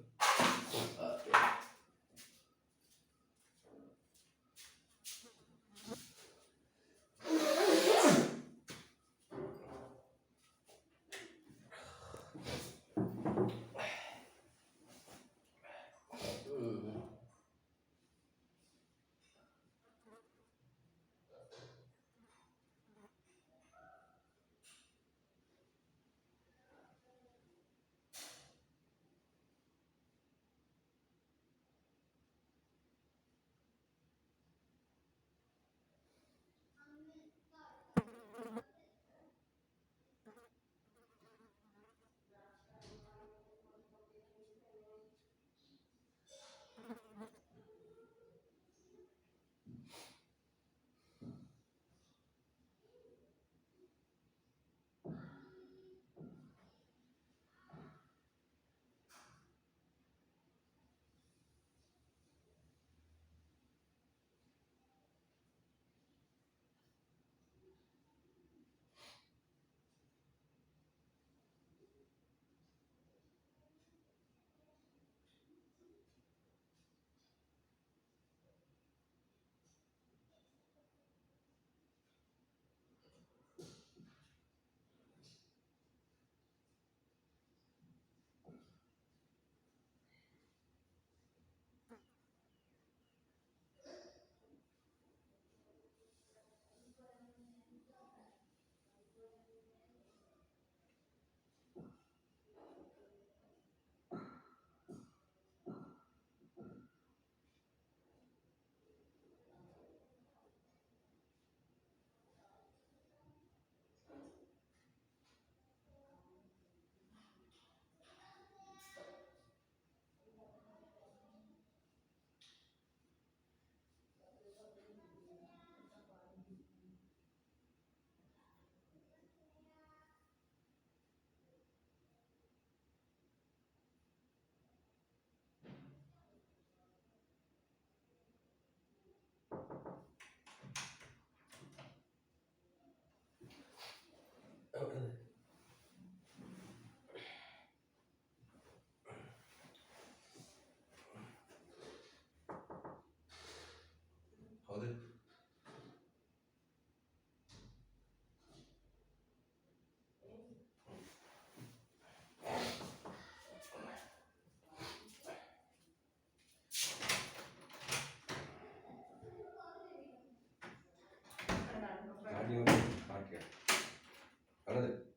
කට්ටියට. හරිද?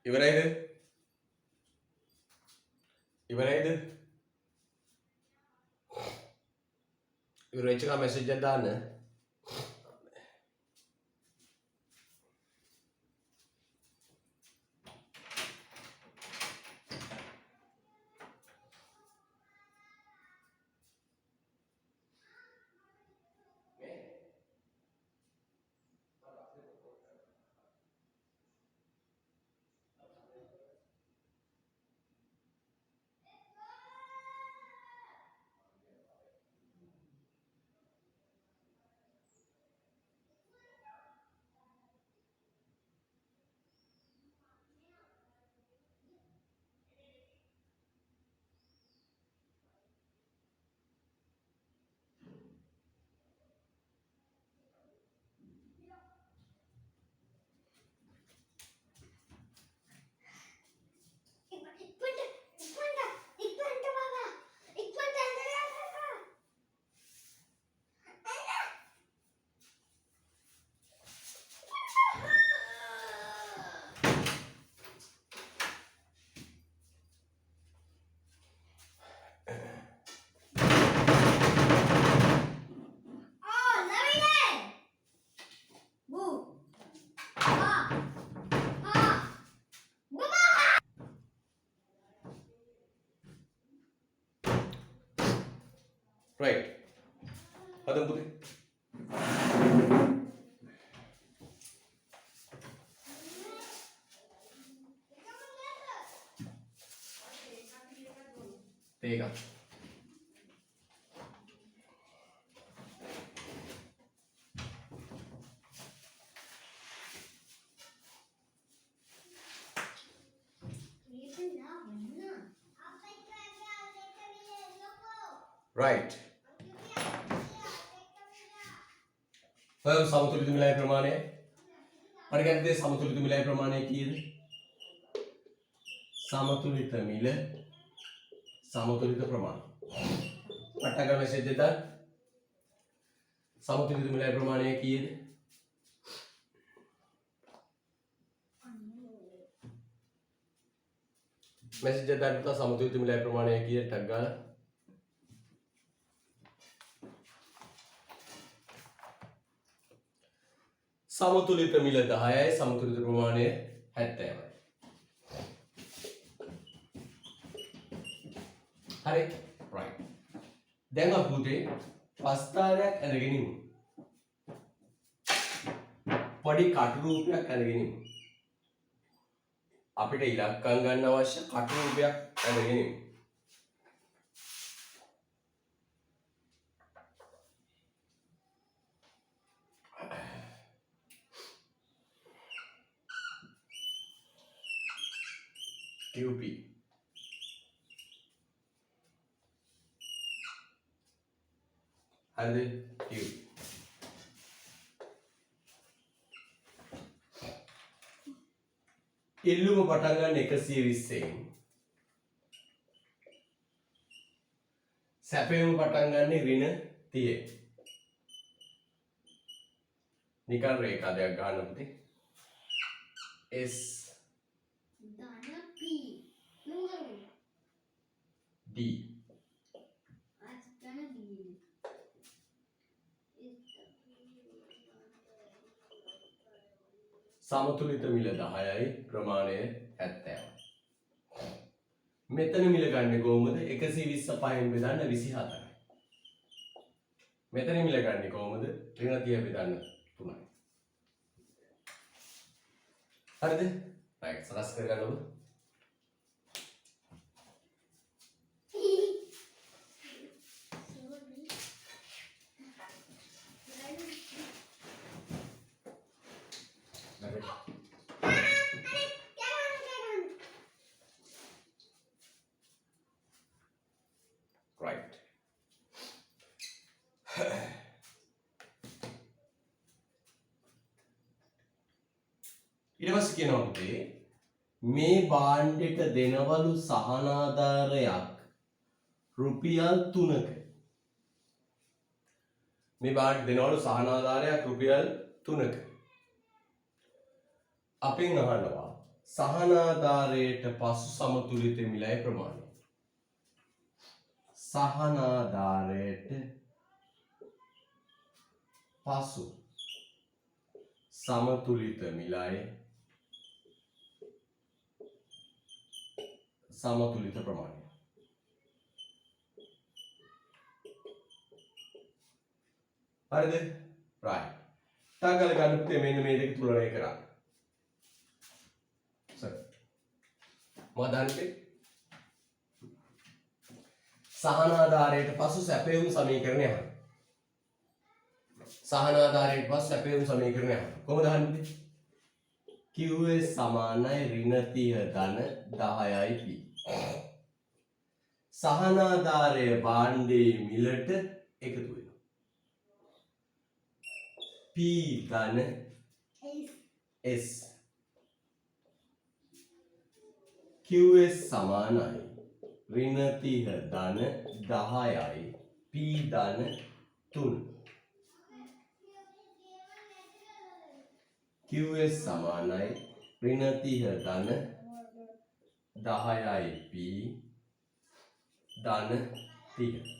ඉවරයිද? ඉවරයිද? ඉවර වෙච්ච එක මැසේජ් එකක් දාන්න. right. හදමු පුතේ. තේ එකක්. right. සමතුලිත මිලයි ප්‍රමාණය. පරිගණකයේ සමතුලිත මිලයි ප්‍රමාණය කීයද? සමතුලිත මිල සමතුලිත ප්‍රමාණය. පටන් ගන්න මෙසේජ් එක දාන්න. සමතුලිත මිලයි ප්‍රමාණය කීයද? මෙසේජ් එක දාන්න පුතා සමතුලිත මිලයි ප්‍රමාණය කීයද? ටක් ගාලා. සමතුලිත මිල 10යි සමතුලිත ප්‍රමාණය 70යි. හරි right. දැන් අපි පුතේ පස්තාරයක් අරගෙන ඉමු. පොඩි කටු රූපයක් අරගෙන ඉමු. අපිට ඉලක්කම් ගන්න අවශ්‍ය කටු රූපයක් අරගෙන ඉමු. QP හරිද? QP ඉල්ලුම පටන් ගන්න 120න් සැපයුම පටන් ගන්න ඍණ 30. නිකන් රේඛාවක් ගන්න පුතේ. S D සමතුලිත මිල 10යි ප්‍රමාණය 70යි. මෙතන මිල ගන්න කොහොමද? 120 පහෙන් බෙදන්න 24යි. මෙතන මිල ගන්න කොහොමද? ඍණ 30 බෙදන්න 3යි. හරිද? right සරස් කරගන්නකො. right. ඊට පස්සේ කියනවා පුතේ මේ භාණ්ඩෙට දෙනවලු සහනාධාරයක් රුපියල් 3ක. මේ භාණ්ඩෙට දෙනවලු සහනාධාරයක් රුපියල් 3ක. අපෙන් අහනවා සහනාධාරයට පසු සමතුලිත මිලයි ප්‍රමාණය. සහනාධාරයට පසු සමතුලිත මිලයි සමතුලිත ප්‍රමාණය. හරිද? right. තාගල ගන්න පුතේ මෙන්න මේ දෙක තුලනය කරා. මොකදන්ට සහනාධාරයට පසු සැපයුම් සමීකරණය අහන්න. සහනාධාරයට පසු සැපයුම් සමීකරණය අහන්න. කොහොමද අහන්නේ? QS සමානයි ඍණ 30 ධන 10යි P. සහනාධාරය භාණ්ඩයේ මිලට එකතු වෙනවා. P ධන S QS සමානයි ඍණ 30 ධන 10යි P ධන 3. QS සමානයි ඍණ 30 ධන 10යි P ධන 30.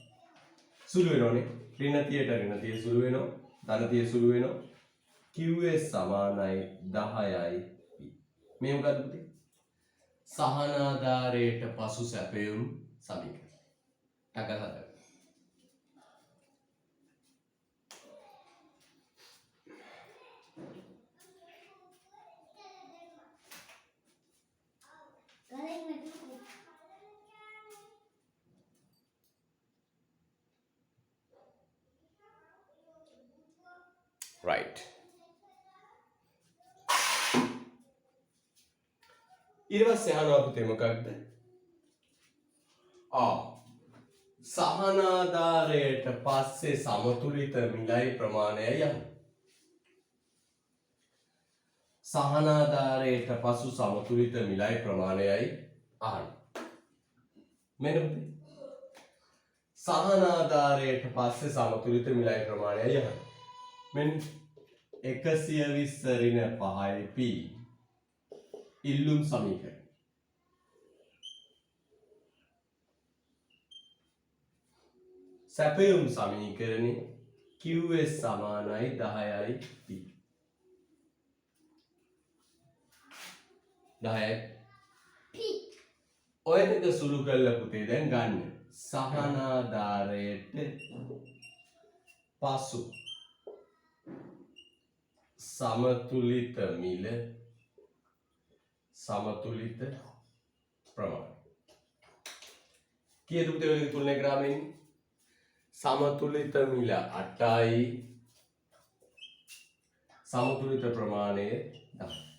සුළු වෙනෝනේ. ඍණ 30ට ඍණ 30 සුළු වෙනවා. ධන 30 සුළු වෙනවා. QS සමානයි 10යි P. මේ මොකද්ද පුතේ? සහනාධාරයට පසු සැපයුම් සමීකරණය. ටකල් හදන්න. right. ඊට පස්සේ අහනවා පුතේ මොකක්ද? සහනාධාරයට පස්සේ සමතුලිත මිලයි ප්‍රමාණයයි අහනවා. සහනාධාරයට පසු සමතුලිත මිලයි ප්‍රමාණයයි අහනවා. මෙන්න පුතේ. සහනාධාරයට පස්සේ සමතුලිත මිලයි ප්‍රමාණයයි අහනවා. මෙන්න 120 ඍණ 5යි P ඉල්ලුම් සමීකරණය. සැපයුම් සමීකරණේ QS සමානයි 10යි P. 10යි P. ඔය දෙක සුළු කරලා පුතේ දැන් ගන්න. සහනාධාරයට පසු සමතුලිත මිල සමතුලිත ප්‍රමාණය. කීයද පුතේ ඔය තුලනේ ග්‍රාමයෙන්? සමතුලිත මිල 8යි සමතුලිත ප්‍රමාණය 10.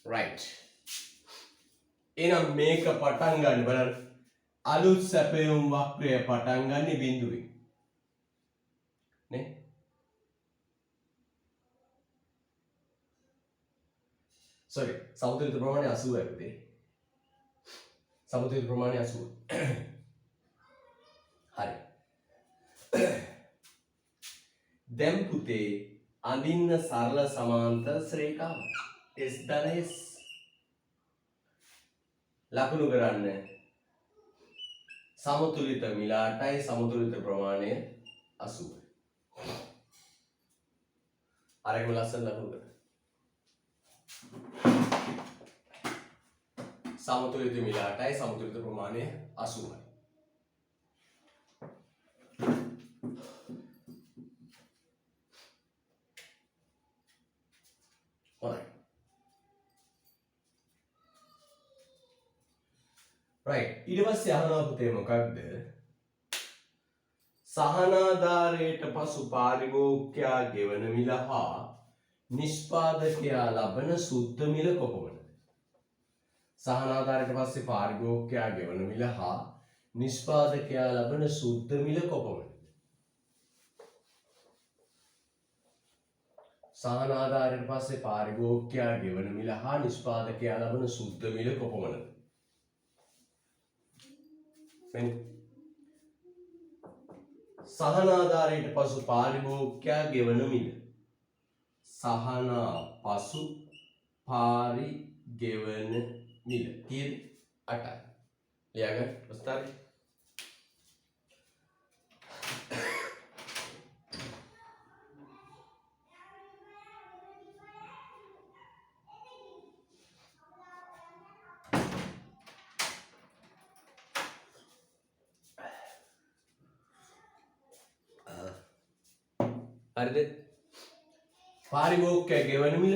right. එහෙනම් මේක පටන් ගන්න බලන්න. අලුත් සැපයුම් වක්‍රය පටන් ගන්නේ බිඳුවේ. නේ? sorry. සමතුලිත ප්‍රමාණය 80යි පුතේ. සමතුලිත ප්‍රමාණය 80. හරි. දැන් පුතේ අඳින්න සරල සමාන්තර රේඛාවක්. S ධන S ලකුණු කරන්න. සමතුලිත මිල 8යි සමතුලිත ප්‍රමාණය 80යි. අරගෙන ලස්සන ලකුණු කරගන්න. සමතුලිත මිල 8යි සමතුලිත ප්‍රමාණය 80යි. හොඳයි. right ඊට පස්සේ අහනවා පුතේ මොකක්ද? සහනාධාරයට පසු පාරිභෝගිකයා ගෙවන මිල හා නිෂ්පාදකයා ලබන සුද්ධ මිල කොපමණද? සහනාධාරයට පස්සේ පාරිභෝගිකයා ගෙවන මිල හා නිෂ්පාදකයා ලබන සුද්ධ මිල කොපමණද? සහනාධාරයට පස්සේ පාරිභෝගිකයා ගෙවන මිල හා නිෂ්පාදකයා ලබන සුද්ධ මිල කොපමණද? සහනාධාරයට පසු පාරිභෝගිකයා ගෙවන මිල. සහනා පසු පාරි ගෙවන මිල කීයද? 8යි. ලියාගන්න ප්‍රස්තාවය. හරිද? පාරිභෝගිකයා ගෙවන මිල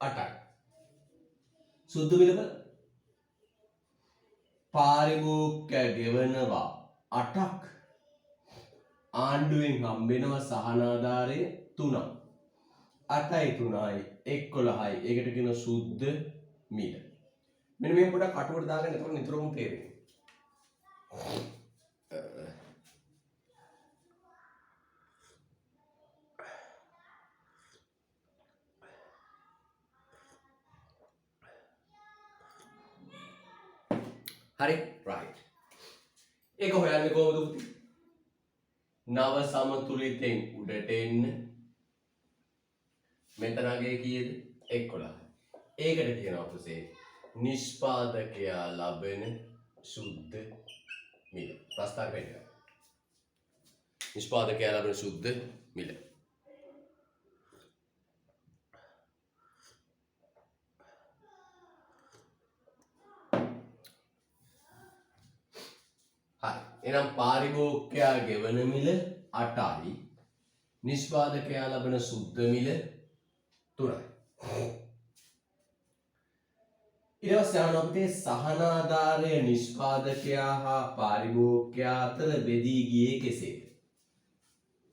8යි. සුද්ධ මිල බලන්න. පාරිභෝගිකයා ගෙවනවා 8ක්. ආණ්ඩුවෙන් හම්බෙනවා සහනාධාරය 3ක්. 8යි 3යි 11යි. ඒකට කියන සුද්ධ මිල. මෙන්න මේ පොඩක් අටුවට දාගන්න. එතකොට නිතරම තේරෙන්නේ. හරි right ඒක හොයන්නේ කොහොමද පුතේ? නව සමතුලිතෙන් උඩට එන්න මෙතනගේ කීයද? 11. ඒකට කියනවා පුතේ නිෂ්පාදකයා ලබන සුද්ධ මිල. ප්‍රස්තාර වෙන්න. නිෂ්පාදකයා ලබන සුද්ධ මිල. එනම් පාරිභෝගිකයා ගෙවන මිල 8යි නිෂ්පාදකයා ලබන සුද්ධ මිල 3යි. ඊට පස්සේ අහනවා පුතේ සහනාධාරය නිෂ්පාදකයා හා පාරිභෝගිකයා අතර බෙදී ගියේ කෙසේද?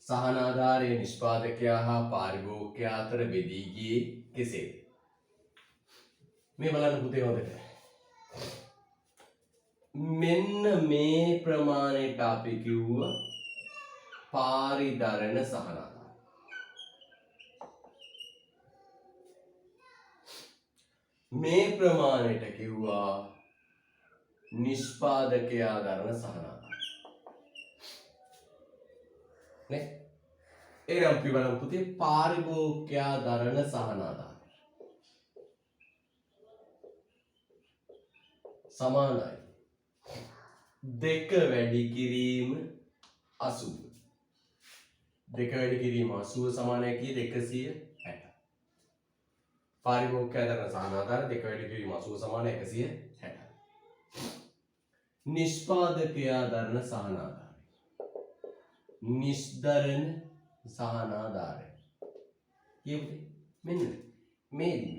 සහනාධාරය නිෂ්පාදකයා හා පාරිභෝගිකයා අතර බෙදී ගියේ කෙසේද? මේ බලන්න පුතේ හොඳට. මෙන්න මේ ප්‍රමාණයට අපි කිව්ව පාරිධරණ සහනාධාරය. මේ ප්‍රමාණයට කිව්වා නිෂ්පාදකයා දරන සහනාධාරය. නේ? එනම් අපි බලමු පුතේ පාරිභෝගිකයා දරන සහනාධාරය. සමානයි. 2 වැඩි කිරීම 80. 2 වැඩි කිරීම 80 සමානයි කීයද? 160. පාරිභෝගිකයා දරන සහනාධාරය 2 වැඩි කිරීම 80 සමානයි 160. නිෂ්පාදකයා දරන සහනාධාරය. නිෂ්දරණ සහනාධාරය. කියමුද? මෙන්න මේ දිග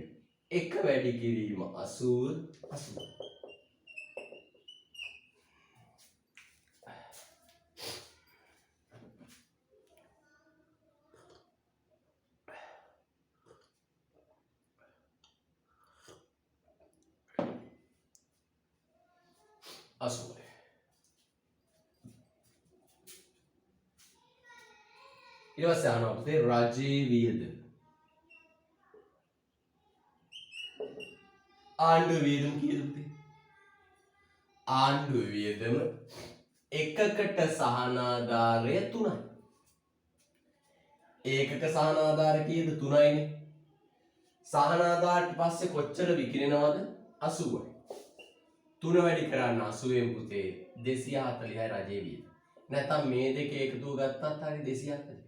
1 වැඩි කිරීම 80 80. අසුවයි. ඊට පස්සේ අහනවා පුතේ රජයේ වියදම. ආණ්ඩුවේ වියදම කීයද පුතේ? ආණ්ඩුවේ වියදම එකකට සහනාධාරය 3යි. ඒකක සහනාධාරය කීයද? 3යිනේ. සහනාධාරයට පස්සේ කොච්චර විකිරෙනවද? 80යි. 3 වැඩි කරන්න 80න් පුතේ 240යි රජයේ වියදම. නැත්නම් මේ දෙක එකතුව ගත්තත් හරි 240.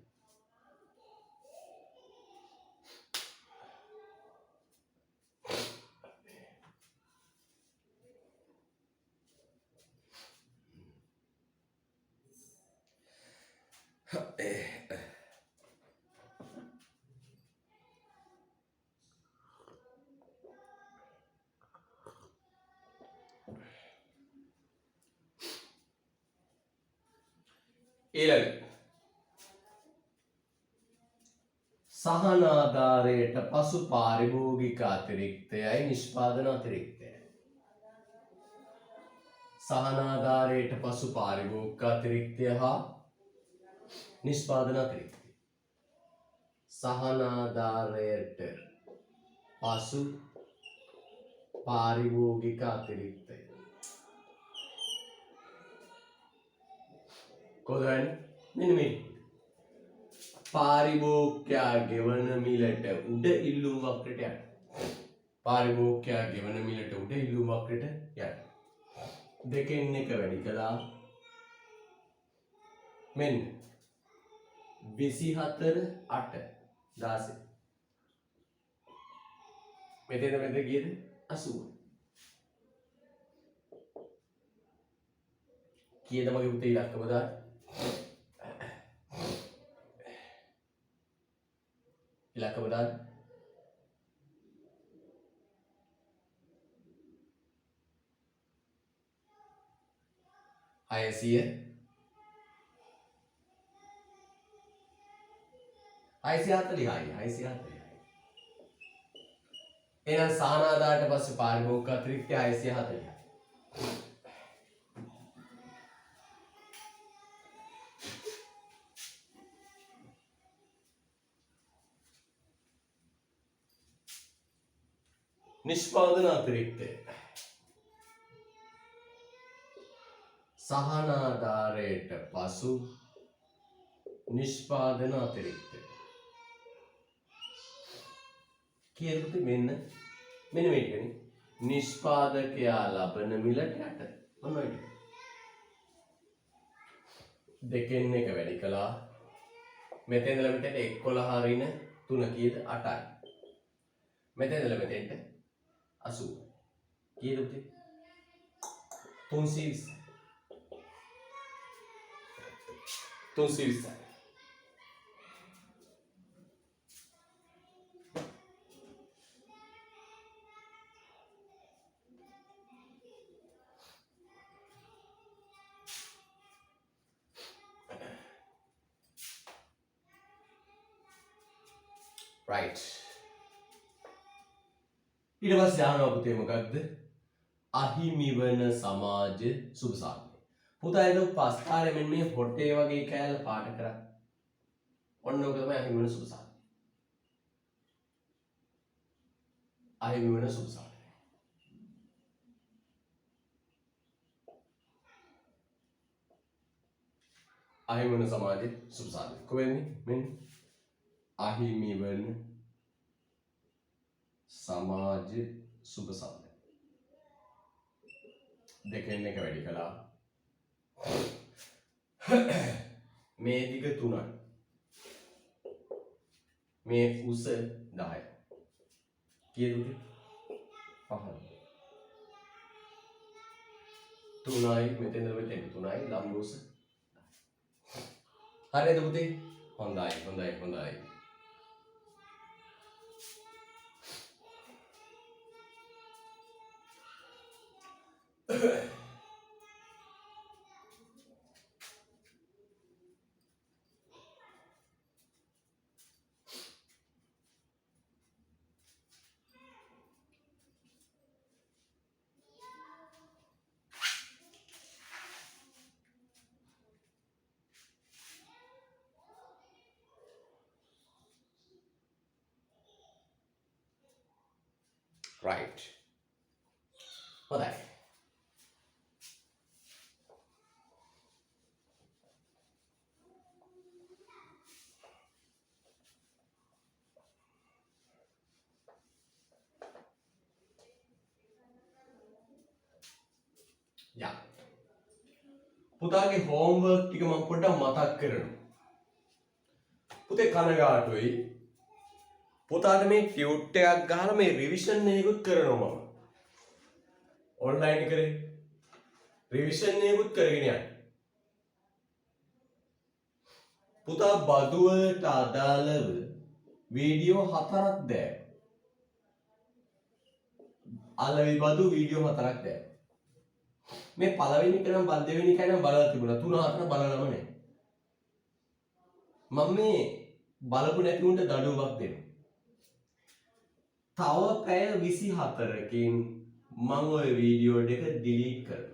ඊළඟ සහනාධාරයට පසු පාරිභෝගික අතිරික්තයයි නිෂ්පාදන අතිරික්තයයි. සහනාධාරයට පසු පාරිභෝගික අතිරික්තය හා නිෂ්පාදන අතිරික්තය. සහනාධාරයට පසු පාරිභෝගික අතිරික්තය. කොහොමද? මෙන්න මේ පාරිභෝගිකයා ගෙවන මිලට උඩ ඉල්ලුම් වක්‍රයට යන්න. පාරිභෝගිකයා ගෙවන මිලට උඩ ඉල්ලුම් වක්‍රයට යන්න. දෙකෙන් එක වැඩි කළා මෙන්න 24 8 16. මෙතන ගියද 80. කීයද මගේ පුතේ ඉලක්කම දාන්න? ඉලක්කම දාන්න. 600 640යි. එහෙනම් සහනාධාරයට පස්සේ පාරිභෝගික අතිරික්තය 640යි. නිෂ්පාදන අතිරික්තය සහනාධාරයට පසු නිෂ්පාදන අතිරික්තය කියනකොට මෙන්න මේකනේ නිෂ්පාදකයා ලබන මිලට යට මොන වගේ දෙකෙන් එක වැඩි කළා මෙතෙන් ඉඳලා මෙතෙන්ට 11 හරින 3 කීයද 8යි මෙතෙන් ඉඳලා මෙතෙන්ට 80 කීයද පුතේ 320 right ඊට පස්සේ ආනව පුතේ මොකක්ද අහිමි වන සමාජ සුබ සාධනය පුතා ඒක පස්කාරේ මෙන්න මේ හොටේ වගේ කෑල්ල පාට කරා ඔන්න ඔක තමයි අහිමි වන සුබ සාධනය අහිමි වන සුබ සාධනය අහිමි වන සමාජ සුබ සාධනය කොහෙන්ද මෙන්න අහිමි වන සමාජ සුබ සාධනය දෙකෙන් එක වැඩි කළා මේ දිග 3යි මේ උස 10යි කීයද 5යි 3යි මෙතන මෙතන 3යි ලම්බ උස හරියද පුතේ හොඳයි right හොඳයි යා පුතාගේ හෝම්වර්ක් ටික මම පොඩ්ඩක් මතක් කරනවා පුතේ කනගාටුයි පුතාට මේ ටියුට් එකක් ගහලා මේ රිවිෂන් එකකුත් කරනවා මම ඔන්ලයින් කරේ රිවිෂන් එකකුත් කරගෙන යන්න පුතා බදු වලට අදාළව වීඩියෝ 4ක් දැම්මා අලවි බදු වීඩියෝ 4ක් දැම්මා මේ පළවෙනි එක නම් දෙවෙනි එක නම් බලලා තිබුණා 3 4 බලලම නැහැ මම මේ බලපු නැති උන්ට දඩුවමක් දෙනවා. තව පැය 24කින් මම ওই වීඩියෝ එක ඩිලීට් කරනවා.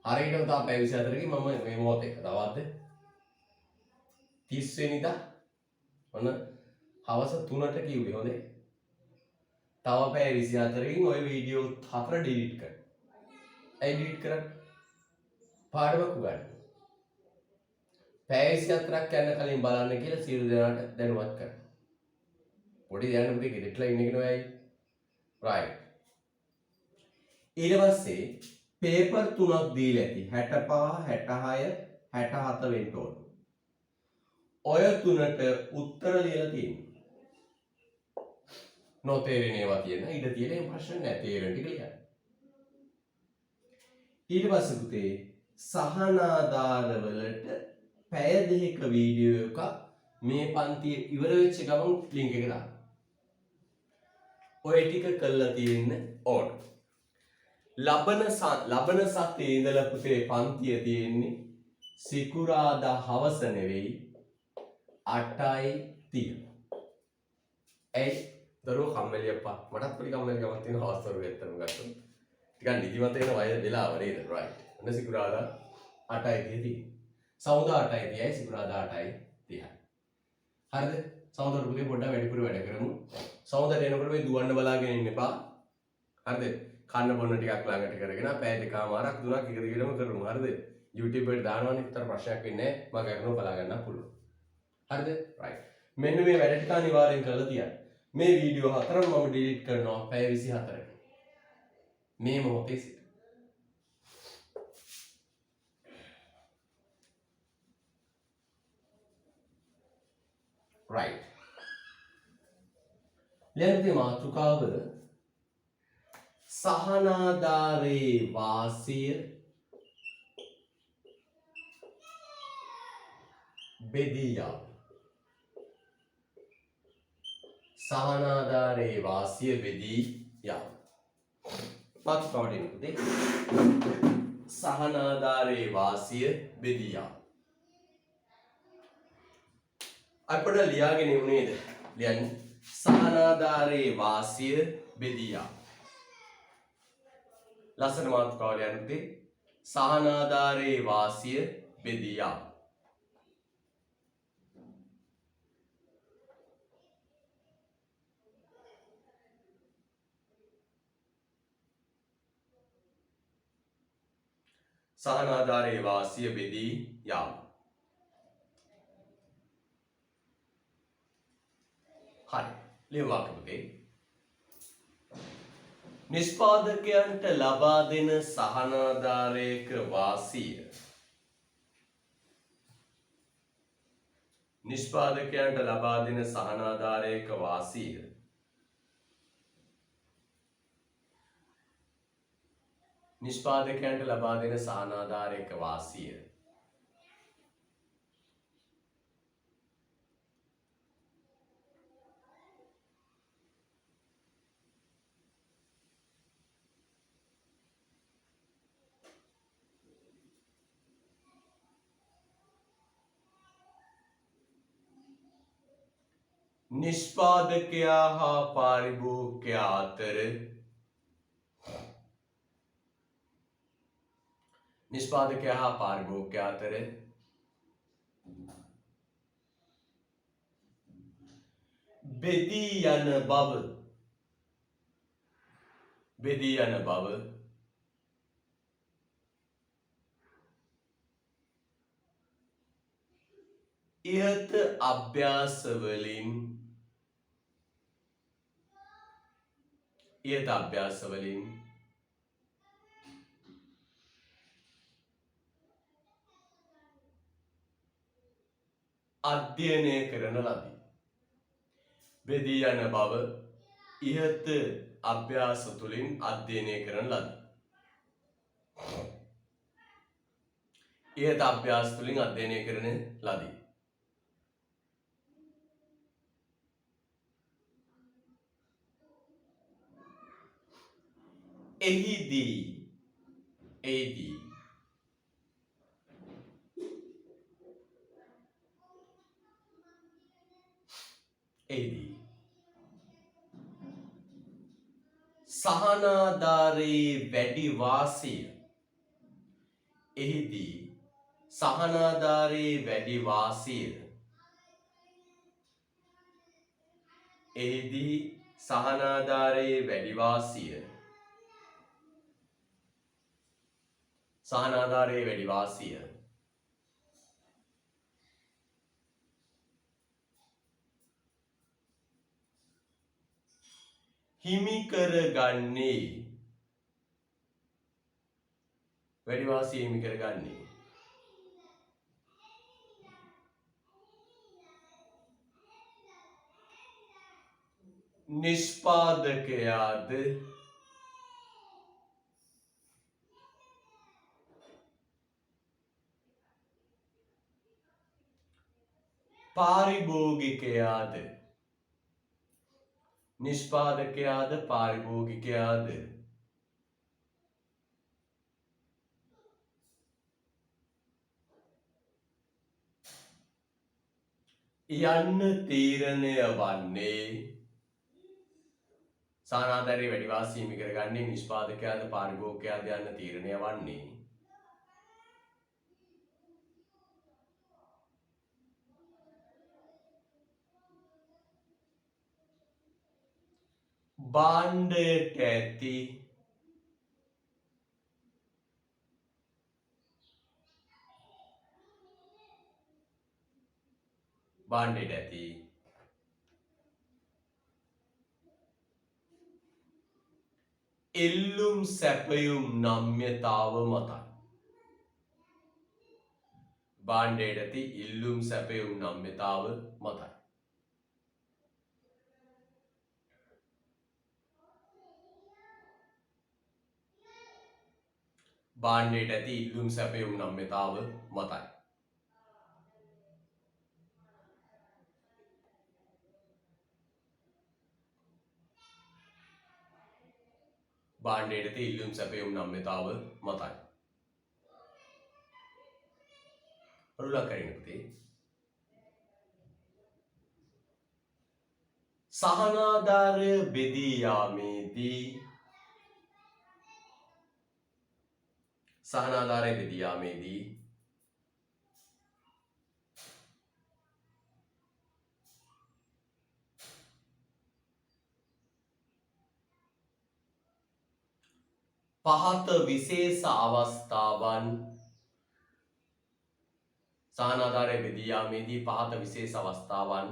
හරියටම තව පැය 24කින් මම මේ මොහොතේ තවද 30 වෙනිදා ඔන්න හවස 3ට කිව්වේ හොඳේ. තව පැය 24කින් ওই වීඩියෝ 4 ඩිලීට් කරනවා. ඇයි ඩිලීට් කරන්නේ? පාඩමක් උගන්වන්න. පැය 24ක් යන කලින් බලන්න කියලා සියලු දෙනාට දැනුවත් කරනවා. පොඩි දැනන්න පුතේ ඩෙඩ්ලයින් එක නෝයයි. රයිට්. ඊට පස්සේ පේපර් 3ක් දීලා ඇති. 65, 66, 67 වෙන්න ඕන. ඔය තුනට උත්තර ලියලා තියෙනවා. නොතේරෙන ඒවා තියෙන. ඊට තියෙන ප්‍රශ්න නැහැ. තේරෙන ටික ලියන්න. ඊට පස්සේ පුතේ සහනාධාරවලට පැය දෙකක වීඩියෝ එකක් මේ පන්තිය ඉවර වෙච්ච ගමන් ලින්ක් එක දාන්න. ඔය ටික කරලා තියෙන්න ඕන. ලබන සතියේ ඉඳලා පුතේ පන්තිය තියෙන්නේ සිකුරාදා හවස නෙවෙයි 8:30. ඇයි? දරුවෝ කම්මැලි අප්පා. මටත් පොඩි කම්මැලිකමක් තියෙනවා හවස් වරුවේ ඇත්තටම ගත්තොත්. ටිකක් නිදිමත වෙන වෙලාව නේද? රයිට්. ඔන්න සිකුරාදා 8:30. සෞදා 8:30යි සිකුරාදා 8:30යි. හරිද? සෞදාට පුතේ පොඩ්ඩක් වැඩිපුර වැඩ කරමු. සෞදාට එනකොට මේ දුවන්න බලාගෙන ඉන්න එපා. හරිද? කන්න බොන්න ටිකක් ළඟට කරගෙන පැය දෙකමාරක් තුනක් එක දිගටම කරමු. හරිද? YouTube එකට දානවනේ විතර ප්‍රශ්නයක් වෙන්නේ නැහැ. මම කරනවා බලා ගන්න පුළුවන්. හරිද? රයිට්. මෙන්න මේ වැඩ ටික අනිවාර්යෙන් කරලා තියන්න. මේ වීඩියෝ හතරම මම ඩිලීට් කරනවා පැය 24ක. මේ මොහොතේ සිට. right. ලියන්නේ මාතෘකාව සහනාධාරේ වාසිය බෙදී යාම. සහනාධාරේ වාසිය බෙදී යාම. මාතෘකාවට එන්නේ සහනාධාරේ වාසිය බෙදී යාම. අපිට ලියාගෙන ඉන්නේද? ලියන්නේ සහනාධාරේ වාසිය බෙදී යාම. ලස්සන මාතෘකාව ලියන්නේ සහනාධාරේ වාසිය බෙදී යාම. සහනාධාරේ වාසිය බෙදී යාම. හරි. ලියවක පුතේ. නිෂ්පාදකයන්ට ලබා දෙන සහනාධාරයක වාසිය. නිෂ්පාදකයන්ට ලබා දෙන සහනාධාරයක වාසිය නිෂ්පාදකයන්ට ලබා දෙන සහනාධාරයක වාසිය නිෂ්පාදකයා හා පාරිභෝගිකයා අතර නිෂ්පාදකයා හා පාරිභෝගිකයා අතර බෙදී යන බව ඉහත අභ්‍යාසවලින් අධ්‍යයනය කරන ලදී. බෙදී යන බව ඉහත අභ්‍යාස තුළින් අධ්‍යයනය කරන ලදී. ඉහත අභ්‍යාස තුළින් අධ්‍යයනය කරන ලදී. එහිදී එහිදී සහනාධාරයේ වැඩි වාසිය එහිදී සහනාධාරයේ වැඩි වාසිය එහිදී සහනාධාරයේ වැඩි වාසිය සහනාධාරයේ වැඩි වාසිය හිමි කරගන්නේ වැඩි වාසිය හිමි කරගන්නේ නිෂ්පාදකයාද පාරිභෝගිකයාද නිෂ්පාදකයාද පාරිභෝගිකයාද යන්න තීරණය වන්නේ සහනාධාරයේ වැඩි වාසිය හිමි කරගන්නේ නිෂ්පාදකයාද පාරිභෝගිකයාද යන්න තීරණය වන්නේ භාණ්ඩයට ඇති එල්ලුම් සැපයුම් නම්‍යතාව මතයි භාණ්ඩයට ඇති ඉල්ලුම් සැපයුම් නම්‍යතාව මතයි භාණ්ඩයට ඇති ඉල්ලුම් සැපයුම් නම්‍යතාව මතයි භාණ්ඩයට ඇති ඉල්ලුම් සැපයුම් නම්‍යතාව මතයි අරුලක් කරගෙන පුතේ සහනාධාරය බෙදී යාමේදී සහනාධාරය බෙදී යාමේදී පහත විශේෂ අවස්ථාවන් සහනාධාරය බෙදී යාමේදී පහත විශේෂ අවස්ථාවන්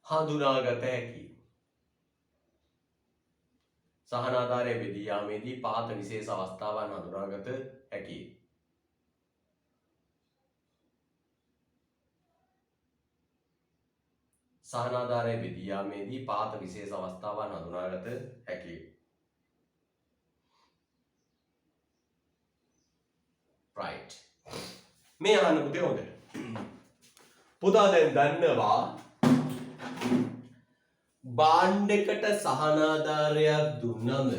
හඳුනාගත හැකි සහනාධාරය බෙදී යාමේදී පහත විශේෂ අවස්ථාවන් හඳුනාගත හැකි සහනාධාරය බෙදී යාමේදී පහත විශේෂ අවස්ථාවන් හඳුනාගත හැකි right මේ අහන්න පුතේ හොඳට පුතා දැන් දන්නවා භාණ්ඩයකට සහනාධාරයක් දුන්නම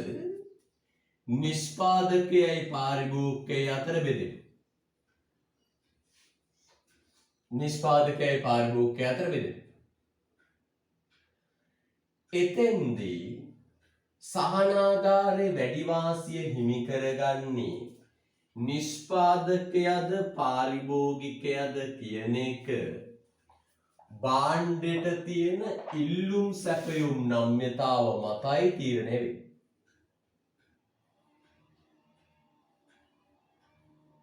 නිෂ්පාදකයයි පාරිභෝගිකයයි අතර බෙදෙනවා. නිෂ්පාදකයයි පාරිභෝගිකයයි අතර බෙදෙනවා. එතෙන්දී සහනාධාරයේ වැඩි වාසිය හිමි කරගන්නේ නිෂ්පාදකයද පාරිභෝගිකයද කියන එක භාණ්ඩයට තියෙන ඉල්ලුම් සැපයුම් නම්‍යතාව මතයි තීරණය වෙන්නේ.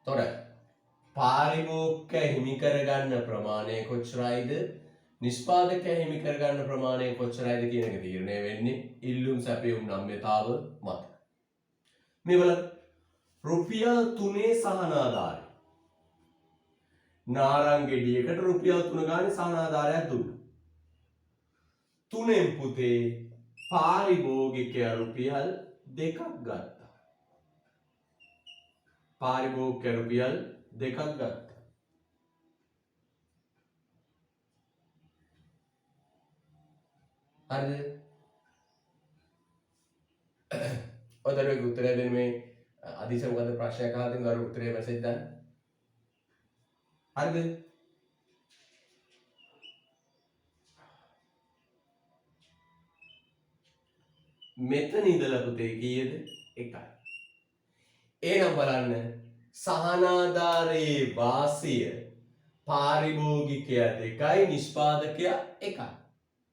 තොර පාරිභෝගිකය හිමි කරගන්න ප්‍රමාණය කොච්චරයිද නිෂ්පාදකය හිමි කරගන්න ප්‍රමාණය කොච්චරයිද කියන එක තීරණය වෙන්නේ ඉල්ලුම් සැපයුම් නම්‍යතාව මත. මේ බලන්න රුපියල් 3 සහනාධාරය නාරංගෙඩියකට රුපියල් 3 ගානේ සහනාධාරයක් දුන්නා. 3න් පුතේ පාරිභෝගිකයා රුපියල් 2ක් ගත්තා. පාරිභෝගිකයා රුපියල් 2ක් ගත්තා. හරිද? ඔතනක උත්තරය දෙන්නේ අදිශ මොකද ප්‍රශ්නයක් අහලා තියෙනවද? අර උත්තරේ මැසේජ් දාන්න. හරිද? මෙතන ඉඳලා පුතේ කීයද? 1යි. එහෙනම් බලන්න සහනාධාරයේ වාසිය පාරිභෝගිකයා 2යි නිෂ්පාදකයා 1යි.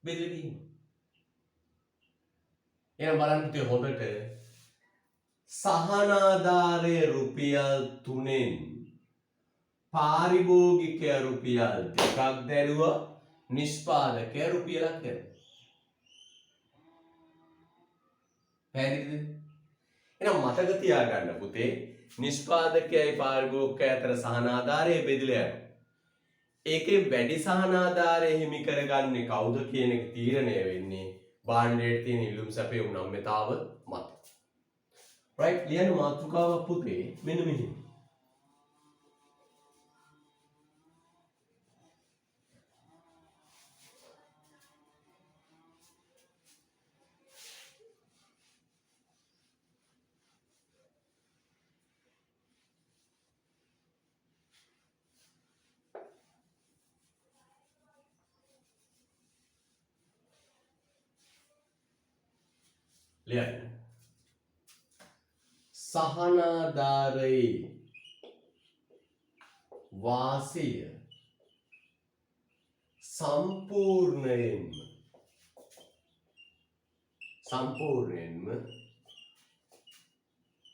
බෙදලා තියෙනවා. එහෙනම් බලන්න පුතේ හොඳට සහනාධාරය රුපියල් 3න් පාරිභෝගිකයා රුපියල් 2ක් දැරුවා නිෂ්පාදකයා රුපියලක් දැරුවා. පැහැදිලිද? එහෙනම් මතක තියාගන්න පුතේ නිෂ්පාදකයයි පාරිභෝගිකයා අතර සහනාධාරය බෙදලා යනවා. ඒකේ වැඩි සහනාධාරය හිමි කරගන්නේ කවුද කියන එක තීරණය වෙන්නේ භාණ්ඩයට තියෙන ඉල්ලුම් සැපයුම් නම්‍යතාව මත. right ලියන්න මාතෘකාව පුතේ මෙන්න මෙහෙම. ලියන්න. සහනාධාරයේ වාසිය සම්පූර්ණයෙන්ම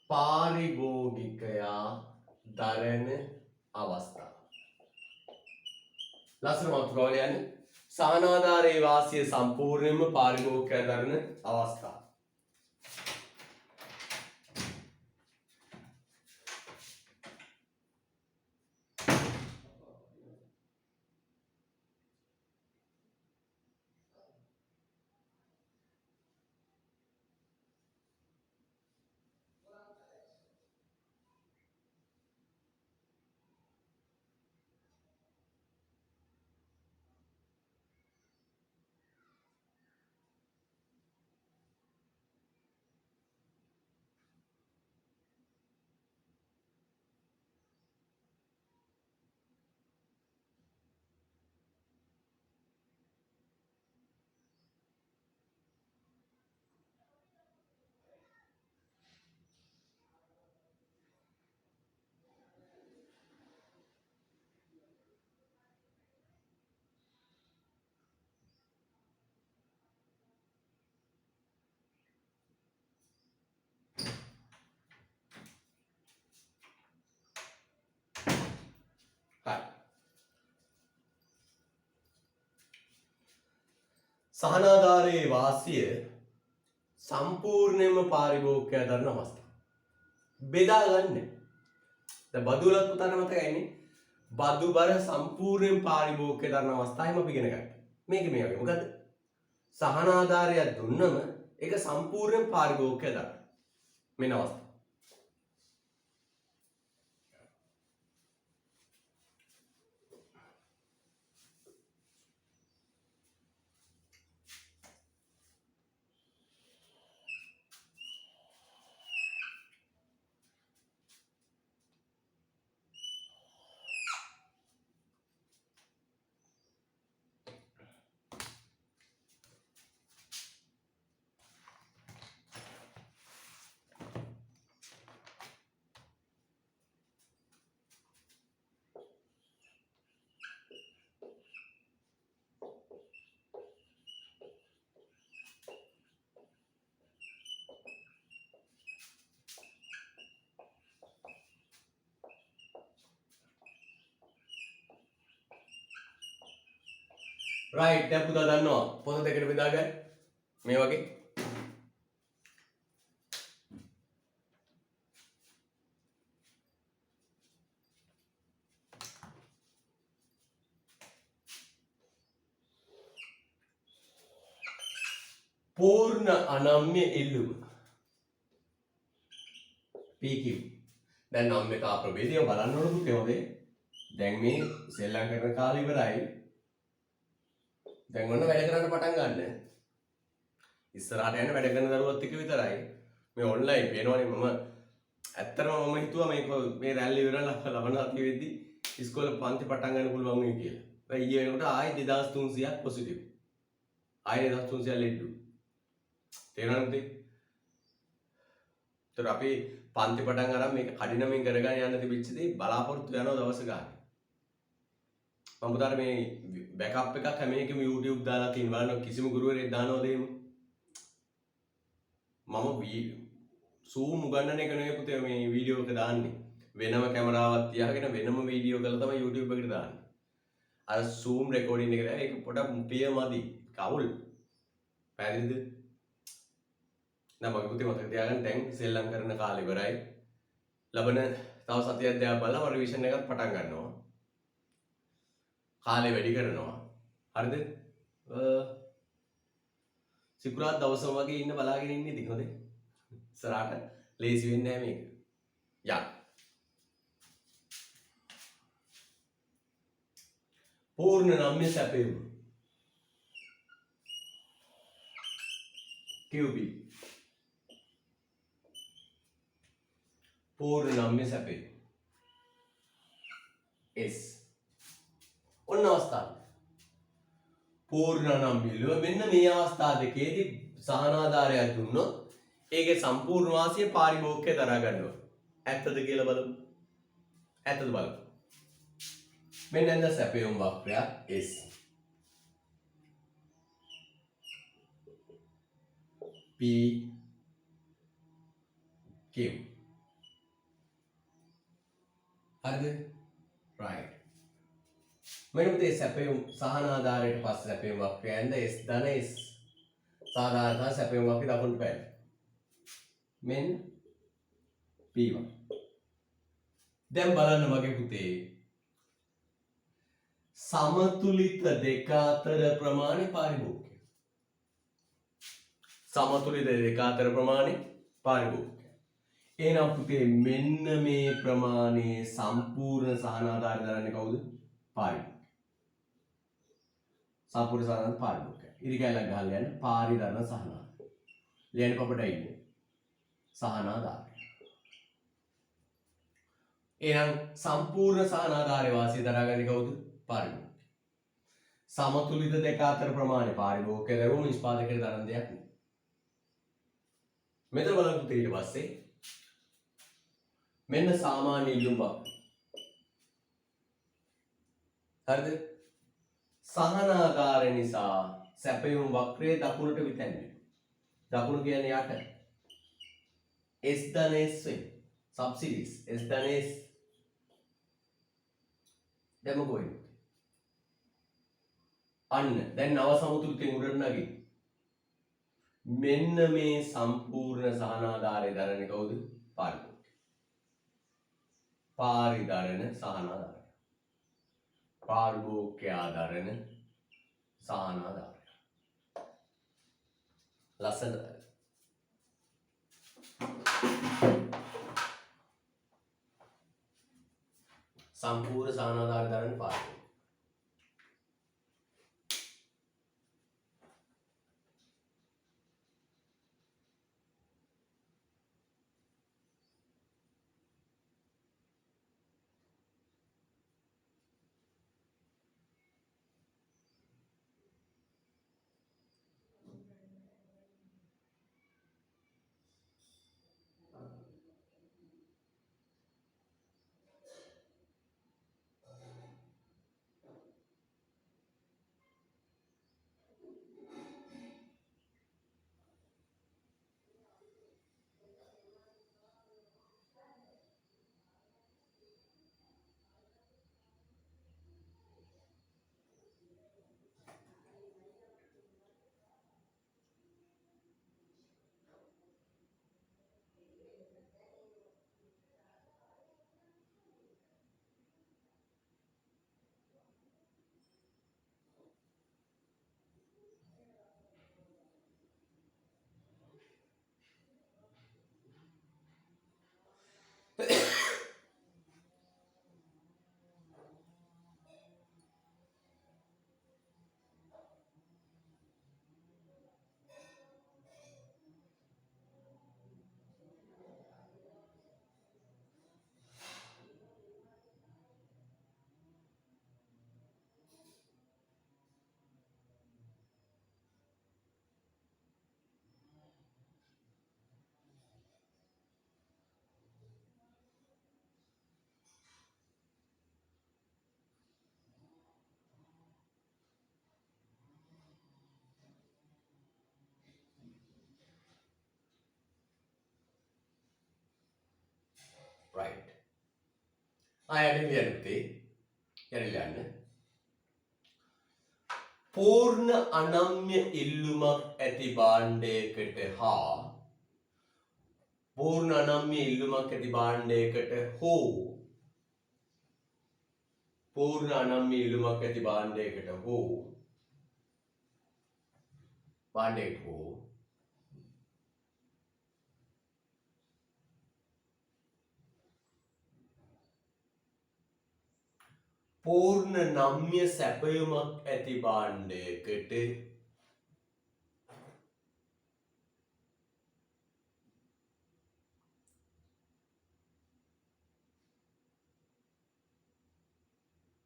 පාරිභෝගිකයා දරන අවස්ථාව. ලස්සන මාතෘකාව ලියන්න. සහනාධාරයේ වාසිය සම්පූර්ණයෙන්ම පාරිභෝගිකයා දරන අවස්ථාව. සහනාධාරයේ වාසිය සම්පූර්ණයෙන්ම පාරිභෝගිකයා දරන අවස්ථාව. බෙදා ගන්න. දැන් බදු වලත් පුතාට මතකයිනේ. බදු බර සම්පූර්ණයෙන් පාරිභෝගිකයා දරන අවස්ථාවෙම අපි ඉගෙන ගත්තා. මේක මේ වගේ. මොකද සහනාධාරයක් දුන්නම ඒක සම්පූර්ණයෙන් පාරිභෝගිකයා දරන. මෙන්න අවස්ථාව. right දැන් පුතා දන්නවා පොත දෙකට බෙදාගන්න මේ වගේ පූර්ණ අනම්‍ය ඉල්ලුම PQ දැන් නම්‍යතා ප්‍රභේදය බලන්න ඕන පුතේ හොඳේ දැන් මේ සෙල්ලම් කරන කාලේ ඉවරයි දැන් ඔන්න වැඩ කරන්න පටන් ගන්න. ඉස්සරහට යන වැඩ කරන දරුවොත් එක්ක විතරයි. මේ ඔන්ලයින් පේනවනේ මම ඇත්තටම මම හිතුවා මේ රැල්ල ඉවරලා ලබන සතිය වෙද්දි ඉස්කෝලේ පන්ති පටන් ගන්න පුළුවන් වෙයි කියලා. ඒ ඊයේ වෙනකොට ආයෙ 2300ක් පොසිටිව්. ආයෙ 2300 ලෙඩ්ඩු. තේරුණාද? ඒතර අපි පන්ති පටන් අරන් මේක කඩිනමින් කරගෙන යන්න තිබිච්ච දේ බලාපොරොත්තු වෙනවා දවස ගන්න. මම පුතාට මේ බෑකප් එකක් හැම එකම YouTube දාලා තියෙන බලන්න කිසිම ගුරුවරයෙක් දානවද එහෙම? මම Zoom උගන්නන එක නෙවෙයි පුතේ මේ වීඩියෝ එක දාන්නේ. වෙනම කැමරාවක් තියාගෙන වෙනම වීඩියෝ කරලා තමයි YouTube එකට දාන්නේ. අර Zoom රෙකෝඩින් එකට ඒක පොඩක් ප්‍රිය මදි. කවුල්. පැහැදිලිද? නම් මගේ පුතේ මතක තියාගන්න දැන් සෙල්ලම් කරන කාලේ ඉවරයි. ලබන තව සතියක් දෙකක් බලලා මම රිවිෂන් එකක් පටන් ගන්නවා. කාලේ වැඩි කරනවා. හරිද? සිකුරාදා දවසම වගේ ඉන්න බලාගෙන ඉන්නේ ඉතින් හොඳේ. ඉස්සරහට ලේසි වෙන්නේ නැහැ මේක. යා. පූර්ණ නම්‍ය සැපයුම. QB. පූර්ණ නම්‍ය සැපයුම. S. ඔන්න අවස්ථාව. පූර්ණ නම්‍යලුව මෙන්න මේ අවස්ථා දෙකේදී සහනාධාරයක් දුන්නොත් ඒකේ සම්පූර්ණ වාසිය පාරිභෝගිකය දරා ගන්නවා. ඇත්තද කියලා බලමු. ඇත්තද බලමු. මෙන්න දැන් සැපයුම් වක්‍රය S. P Q. හරිද? right. මෙන්න පුතේ සැපයුම් සහනාධාරයට පස්සේ සැපයුම් වක්‍රය ඇඳ S ධන S. සාධාරණ සැපයුම් වක්‍රය දකුණට පැන. මෙන්න P1. දැන් බලන්න මගේ පුතේ සමතුලිත දෙක අතර ප්‍රමාණය පාරිභෝගිකය. සමතුලිත දෙක අතර ප්‍රමාණය පාරිභෝගිකය. එහෙනම් පුතේ මෙන්න මේ ප්‍රමාණයේ සම්පූර්ණ සහනාධාරය දරන්නේ කවුද? පාරිභෝගිකය. සම්පූර්ණ සහනාධාරය පාරිභෝගිකය. ඉරිකැලක් ගහලා යන පාරිධර්ම සහනාධාරය. ලියන්න පොඩ්ඩයි ඉන්නේ. සහනාධාරය. එහෙනම් සම්පූර්ණ සහනාධාරය වාසිය දරාගන්නේ කවුද? පාරිභෝගිකය. සමතුලිත දෙක අතර ප්‍රමාණය පාරිභෝගිකය දරුවෝ නිෂ්පාදකයට දරන දෙයක් නෙවෙයි. මෙතන බලන්න පුතේ ඊට පස්සේ මෙන්න සාමාන්‍ය ඉල්ලුම් වක්‍රය. හරිද? සහනාධාරය නිසා සැපයුම් වක්‍රයේ දකුණට විතැන්වෙනවා. දකුණ කියන්නේ යට. S ධන S වෙයි. සබ්සිඩිස් S ධන S. දැන් මොකෝ වෙන්නේ? අන්න දැන් නව සමතුලිතෙන් උඩට නැගී. මෙන්න මේ සම්පූර්ණ සහනාධාරය දරන්නේ කවුද? පාරිභෝගිකය. පාරිධරණ සහනාධාරය. පාරිභෝගිකය ආධාරණ සහනාධාරය. ලස්සනද? සම්පූර්ණ සහනාධාරය දරන්නේ පාරිභෝගිකය. යන්න. පූර්ණ අනම්‍ය ඉල්ලුමක් ඇති භාණ්ඩයකට හා පූර්ණ අනම්‍ය ඉල්ලුමක් ඇති භාණ්ඩයකට හෝ පූර්ණ අනම්‍ය ඉල්ලුමක් ඇති භාණ්ඩයකට හෝ පූර්ණ නම්‍ය සැපයුමක් ඇති භාණ්ඩයකට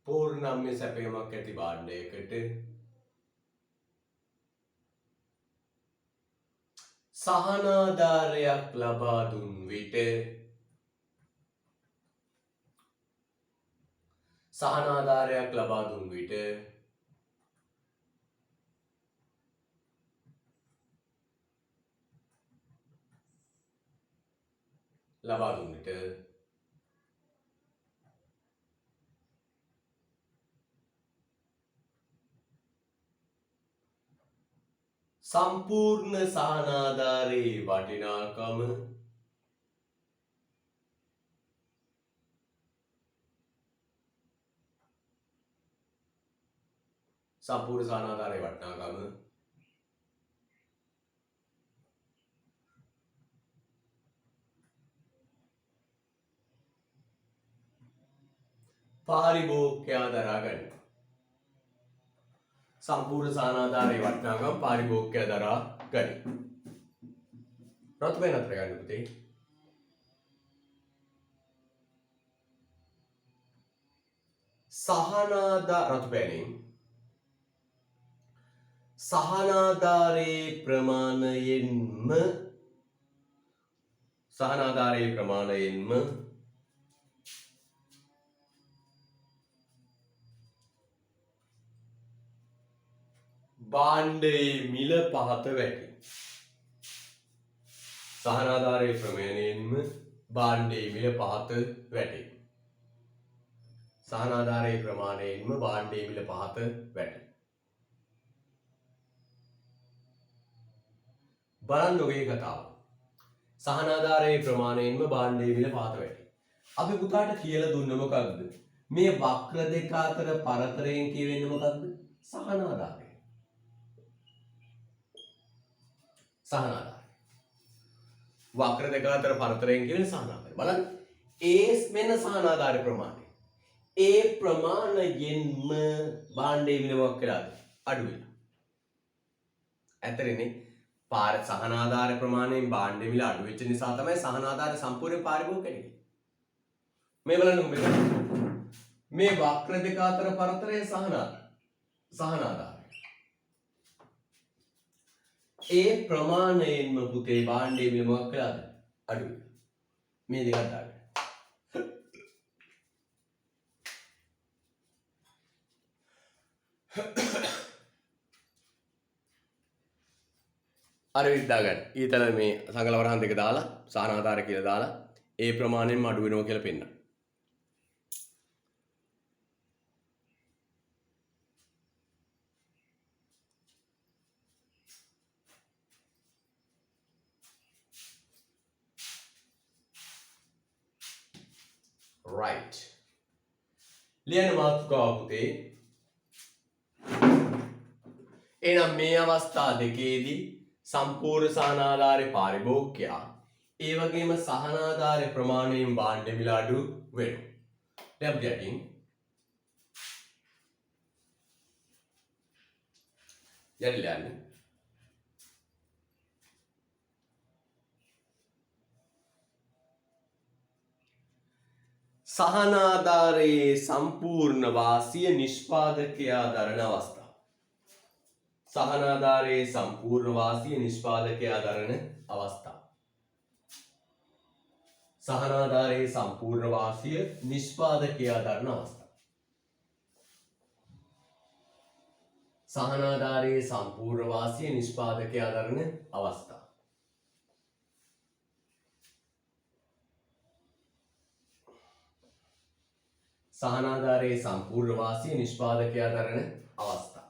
පූර්ණ නම්‍ය සැපයුමක් ඇති භාණ්ඩයකට සහනාධාරයක් ලබා දුන් විට සහනාධාරයක් ලබා දුන් විට සම්පූර්ණ සහනාධාරයේ වටිනාකම සම්පූර්ණ සහනාධාරයේ වටිනාකම පාරිභෝගිකයා දරා ගන්නවා. සම්පූර්ණ සහනාධාරයේ වටිනාකම පාරිභෝගිකයා දරා ගනී. රත්බේ නතර ගන්න පුතේ. සහනාධාරයේ ප්‍රමාණයෙන්ම භාණ්ඩයේ මිල පහත වැටේ. සහනාධාරයේ ප්‍රමාණයෙන්ම භාණ්ඩයේ මිල පහත වැටේ. සහනාධාරයේ ප්‍රමාණයෙන්ම භාණ්ඩයේ මිල පහත වැටේ. බලන්න ඔගේ කතාව. සහනාධාරයේ ප්‍රමාණයෙන්ම භාණ්ඩයේ මිල පහත වැටේ. අපි පුතාට කියලා දුන්න මොකක්ද? මේ වක්‍ර දෙක අතර පරතරයෙන් කියවෙන්නේ මොකක්ද? සහනාධාරය. වක්‍ර දෙක අතර පරතරයෙන් කියවෙන්නේ සහනාධාරය. බලන්න. A වෙන සහනාධාරයේ ප්‍රමාණය. ඒ ප්‍රමාණයෙන්ම භාණ්ඩයේ මිල මොකක් වෙලාද? අඩු වෙනවා. ඇත්තටනේ සහනාධාර ප්‍රමාණයෙන් භාණ්ඩයේ මිල අඩු වෙච්ච නිසා තමයි සහනාධාර සම්පූර්ණ පාරිභෝගික වෙන්නේ. මේ බලන්න මේ වක්‍ර දෙක අතර පරතරය සහනාධාරය. ඒ ප්‍රමාණයෙන්ම පුතේ භාණ්ඩයේ මිල මොකක් වෙලාද? අඩු වෙනවා. මේ දෙකත් දාගන්න. අර විද්දා ගන්න. ඊතල මේ සංගල වරහන් දෙක දාලා සහනාධාර කියලා දාලා ඒ ප්‍රමාණයෙන්ම අඩු වෙනවා කියලා පෙන්නන. right. ලියන මාතෘකාව පුතේ. එහෙනම් මේ අවස්ථා දෙකේදී සම්පූර්ණ සහනාධාරයේ පාරිභෝගිකයා ඒ වගේම සහනාධාරයේ ප්‍රමාණයෙන් භාණ්ඩ මිල අඩු වෙනවා. දැන් අපි යටින් යන්නේ සහනාධාරයේ සම්පූර්ණ වාසිය නිෂ්පාදකයා දරන අවස්ථාව. සහනාධාරයේ සම්පූර්ණ වාසිය නිෂ්පාදකයා දරන අවස්ථාව. සහනාධාරයේ සම්පූර්ණ වාසිය නිෂ්පාදකයා දරන අවස්ථාව. සහනාධාරයේ සම්පූර්ණ වාසිය නිෂ්පාදකයා දරන අවස්ථාව. සහනාධාරයේ සම්පූර්ණ වාසිය නිෂ්පාදකයා දරන අවස්ථා.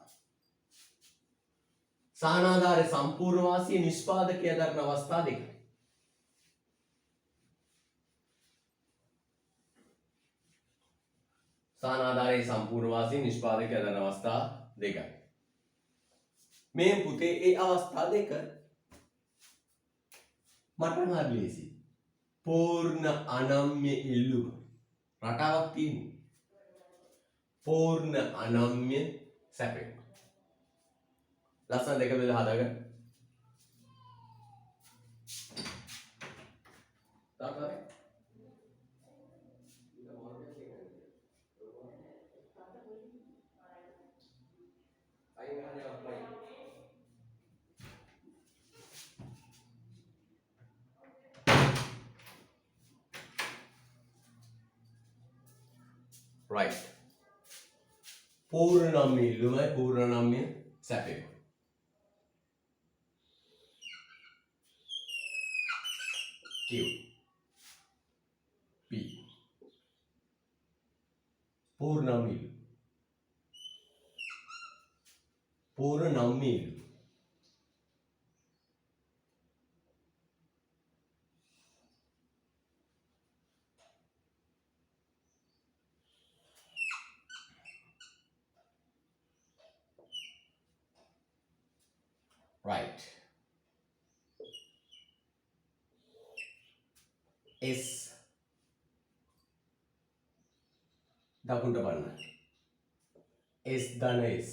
සහනාධාරයේ සම්පූර්ණ වාසිය නිෂ්පාදකයා දරන අවස්ථා දෙකයි. සහනාධාරයේ සම්පූර්ණ වාසිය නිෂ්පාදකයා දරන අවස්ථා දෙකයි. මේ පුතේ ඒ අවස්ථා දෙක මට හරි ලේසි. පූර්ණ අනම්‍ය ඉල්ලුම රටාවක් තියෙනවා. පූර්ණ අනම්‍ය සැපයීම. ලස්සන දෙක බෙදලා හදාගන්න. තාත්තා right. පූර්ණාම්‍ය ඉල්ලුමයි පූර්ණාම්‍ය සැපයීම. Q P පූර්ණාම්‍ය ඉල්ලුම. පූර්ණාම්‍ය ඉල්ලුම. Right. S දකුණට බලන්න. S ධන S.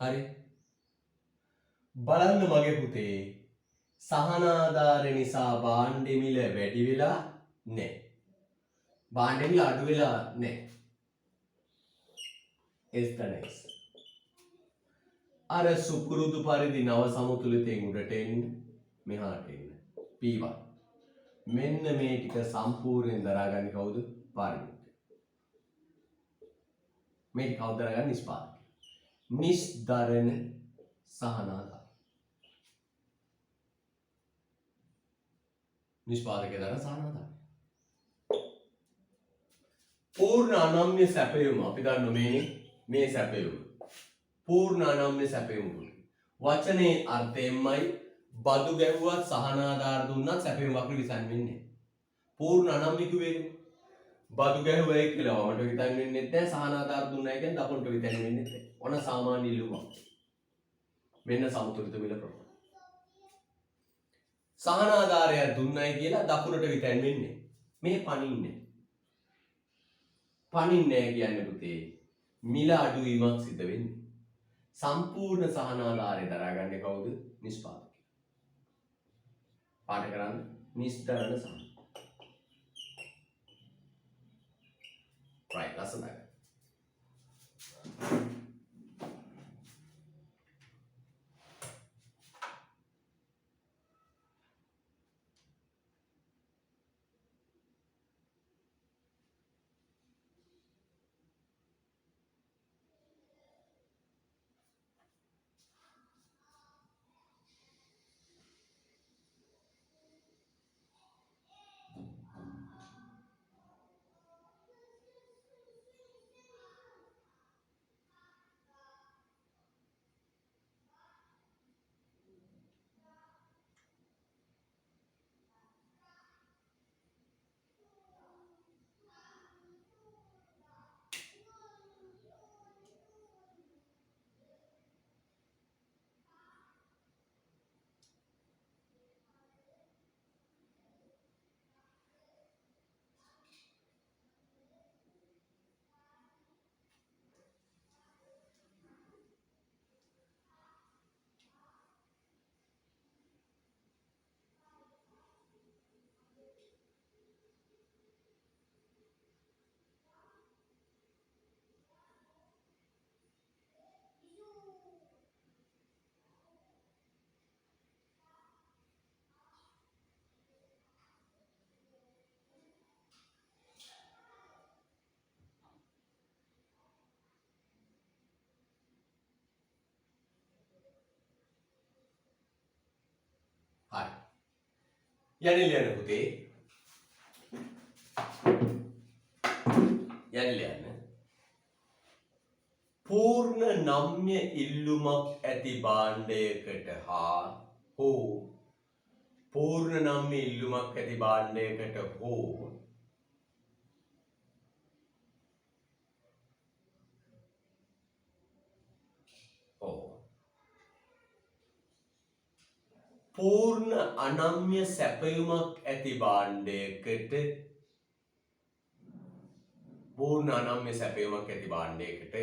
හරි. බලන්න මගේ පුතේ සහනාධාරය නිසා භාණ්ඩ මිල වැඩි වෙලා නැහැ. භාණ්ඩ මිල අඩු වෙලා නැහැ. S ධන S. අර සුපුරුදු පරිදි නව සමතුලිතයෙන් උඩට එන්න මෙහාට එන්න P1 මෙන්න මේ ටික සම්පූර්ණයෙන් දරාගන්නේ කවුද? පාරිභෝගිකයා. මේ ටික කවුද දරාගන්නේ? නිෂ්පාදකයා. නිෂ්දරණ සහනාධාරය. නිෂ්පාදකයා දරන සහනාධාරය. පූර්ණ අනම්‍ය සැපයුම අපි දන්න මේ සැපයුම. පූර්ණ අනම්‍ය සැපයුම. වචනේ අර්ථයෙන්මයි බදු ගැහුවත් සහනාධාර දුන්නත් සැපයුම වක්‍ර විසන් වෙන්නේ. පූර්ණ අනම්‍ය කිව්වේ බදු ගැහුවයි කියලා වමට විතන් වෙන්නේ නැහැ. සහනාධාර දුන්නයි කියන්නේ දකුණට විතන් වෙන්නේ නැහැ. ඔන සාමාන්‍ය ඉල්ලුමක්. මෙන්න සමතුලිත මිල ප්‍රමාණය. සහනාධාරය දුන්නයි කියලා දකුණට විතන් වෙන්නේ. මේ පණින්නේ. පණින්නේ කියන්නේ පුතේ මිල අඩුවීමක් සිද්ධ වෙන්නේ. සම්පූර්ණ සහනාධාරය දරාගන්නේ කවුද? නිෂ්පාදකයා. පාඩ කරන්න නිෂ්දරණ සහන. right ලස්සනයි. හරි. යන්නේ ලියන්න පුතේ. යන්න. පූර්ණ නම්‍ය ඉල්ලුමක් ඇති භාණ්ඩයකට හා හෝ පූර්ණ නම්‍ය ඉල්ලුමක් ඇති භාණ්ඩයකට හෝ පූර්ණ අනම්‍ය සැපයුමක් ඇති භාණ්ඩයකට පූර්ණ අනම්‍ය සැපයුමක් ඇති භාණ්ඩයකට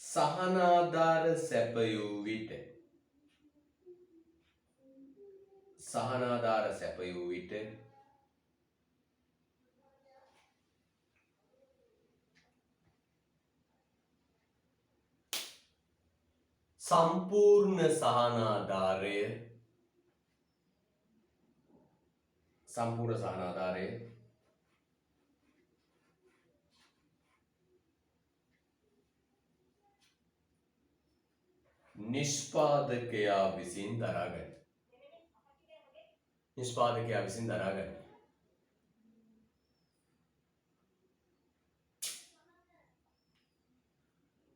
සහනාධාර සැපයූ විට සම්පූර්ණ සහනාධාරය නිෂ්පාදකයා විසින් දරාගන්න.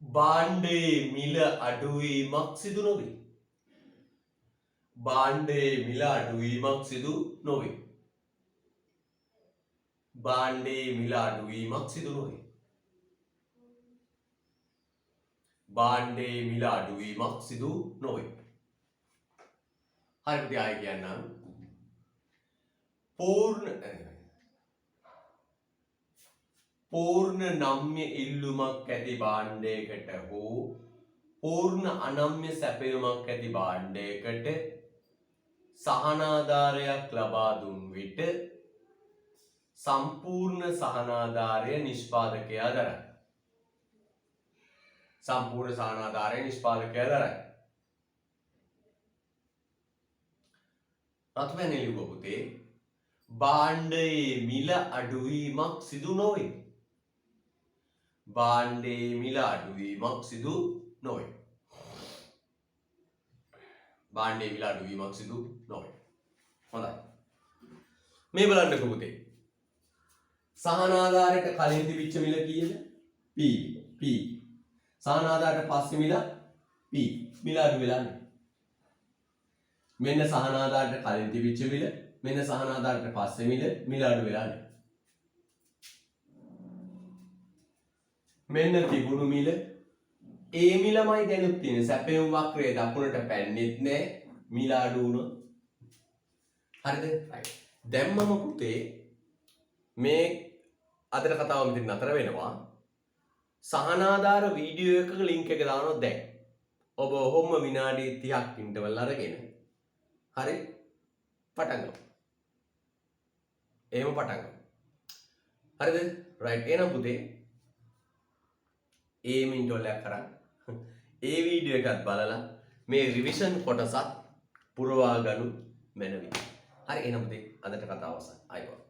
භාණ්ඩයේ මිල අඩුවීමක් සිදු නොවේ. භාණ්ඩයේ මිල අඩුවීමක් සිදු නොවේ. හරිද? ආයි කියන්නම්. පූර්ණ නම්‍ය ඉල්ලුමක් ඇති භාණ්ඩයකට හෝ පූර්ණ අනම්‍ය සැපයුමක් ඇති භාණ්ඩයකට සහනාධාරයක් ලබා දුන් විට සම්පූර්ණ සහනාධාරය නිෂ්පාදකයා දරයි. රත්මැනි ලිව්ව පුතේ භාණ්ඩයේ මිල අඩුවීමක් සිදු නොවේ. හොඳයි. මේ බලන්නකො පුතේ. සහනාධාරයට කලින් තිබිච්ච මිල කීයද? P. සහනාධාරයට පස්සේ මිල P. මිල අඩු වෙලානේ. මෙන්න සහනාධාරයට කලින් තිබිච්ච මිල, මෙන්න සහනාධාරයට පස්සේ මිල අඩු වෙලානේ. මෙන්න තිබුණු මිල ඒ මිලමයි දැනුත් තියෙන්නේ. සැපයුම් වක්‍රයේ දකුණට පැන්නෙත් නෑ මිල අඩු වුණොත්. හරිද? right. දැන් මම පුතේ මේ අදට කතාව මෙතන නතර වෙනවා. සහනාධාර වීඩියෝ එකක ලින්ක් එක දානවා දැන්. ඔබ ඔහොම විනාඩි 30ක් ඉන්ටර්වල් අරගෙන හරි පටන් ගමු. හරිද? right. එහෙනම් පුතේ ඒ මින්ටෝල් එකක් කරන් ඒ වීඩියෝ එකත් බලලා මේ රිවිෂන් කොටසත් පුරවා ගනු මැනවි. හරි එහෙනම් පුතේ අදට කතාව අවසන්. ආයිබෝන්.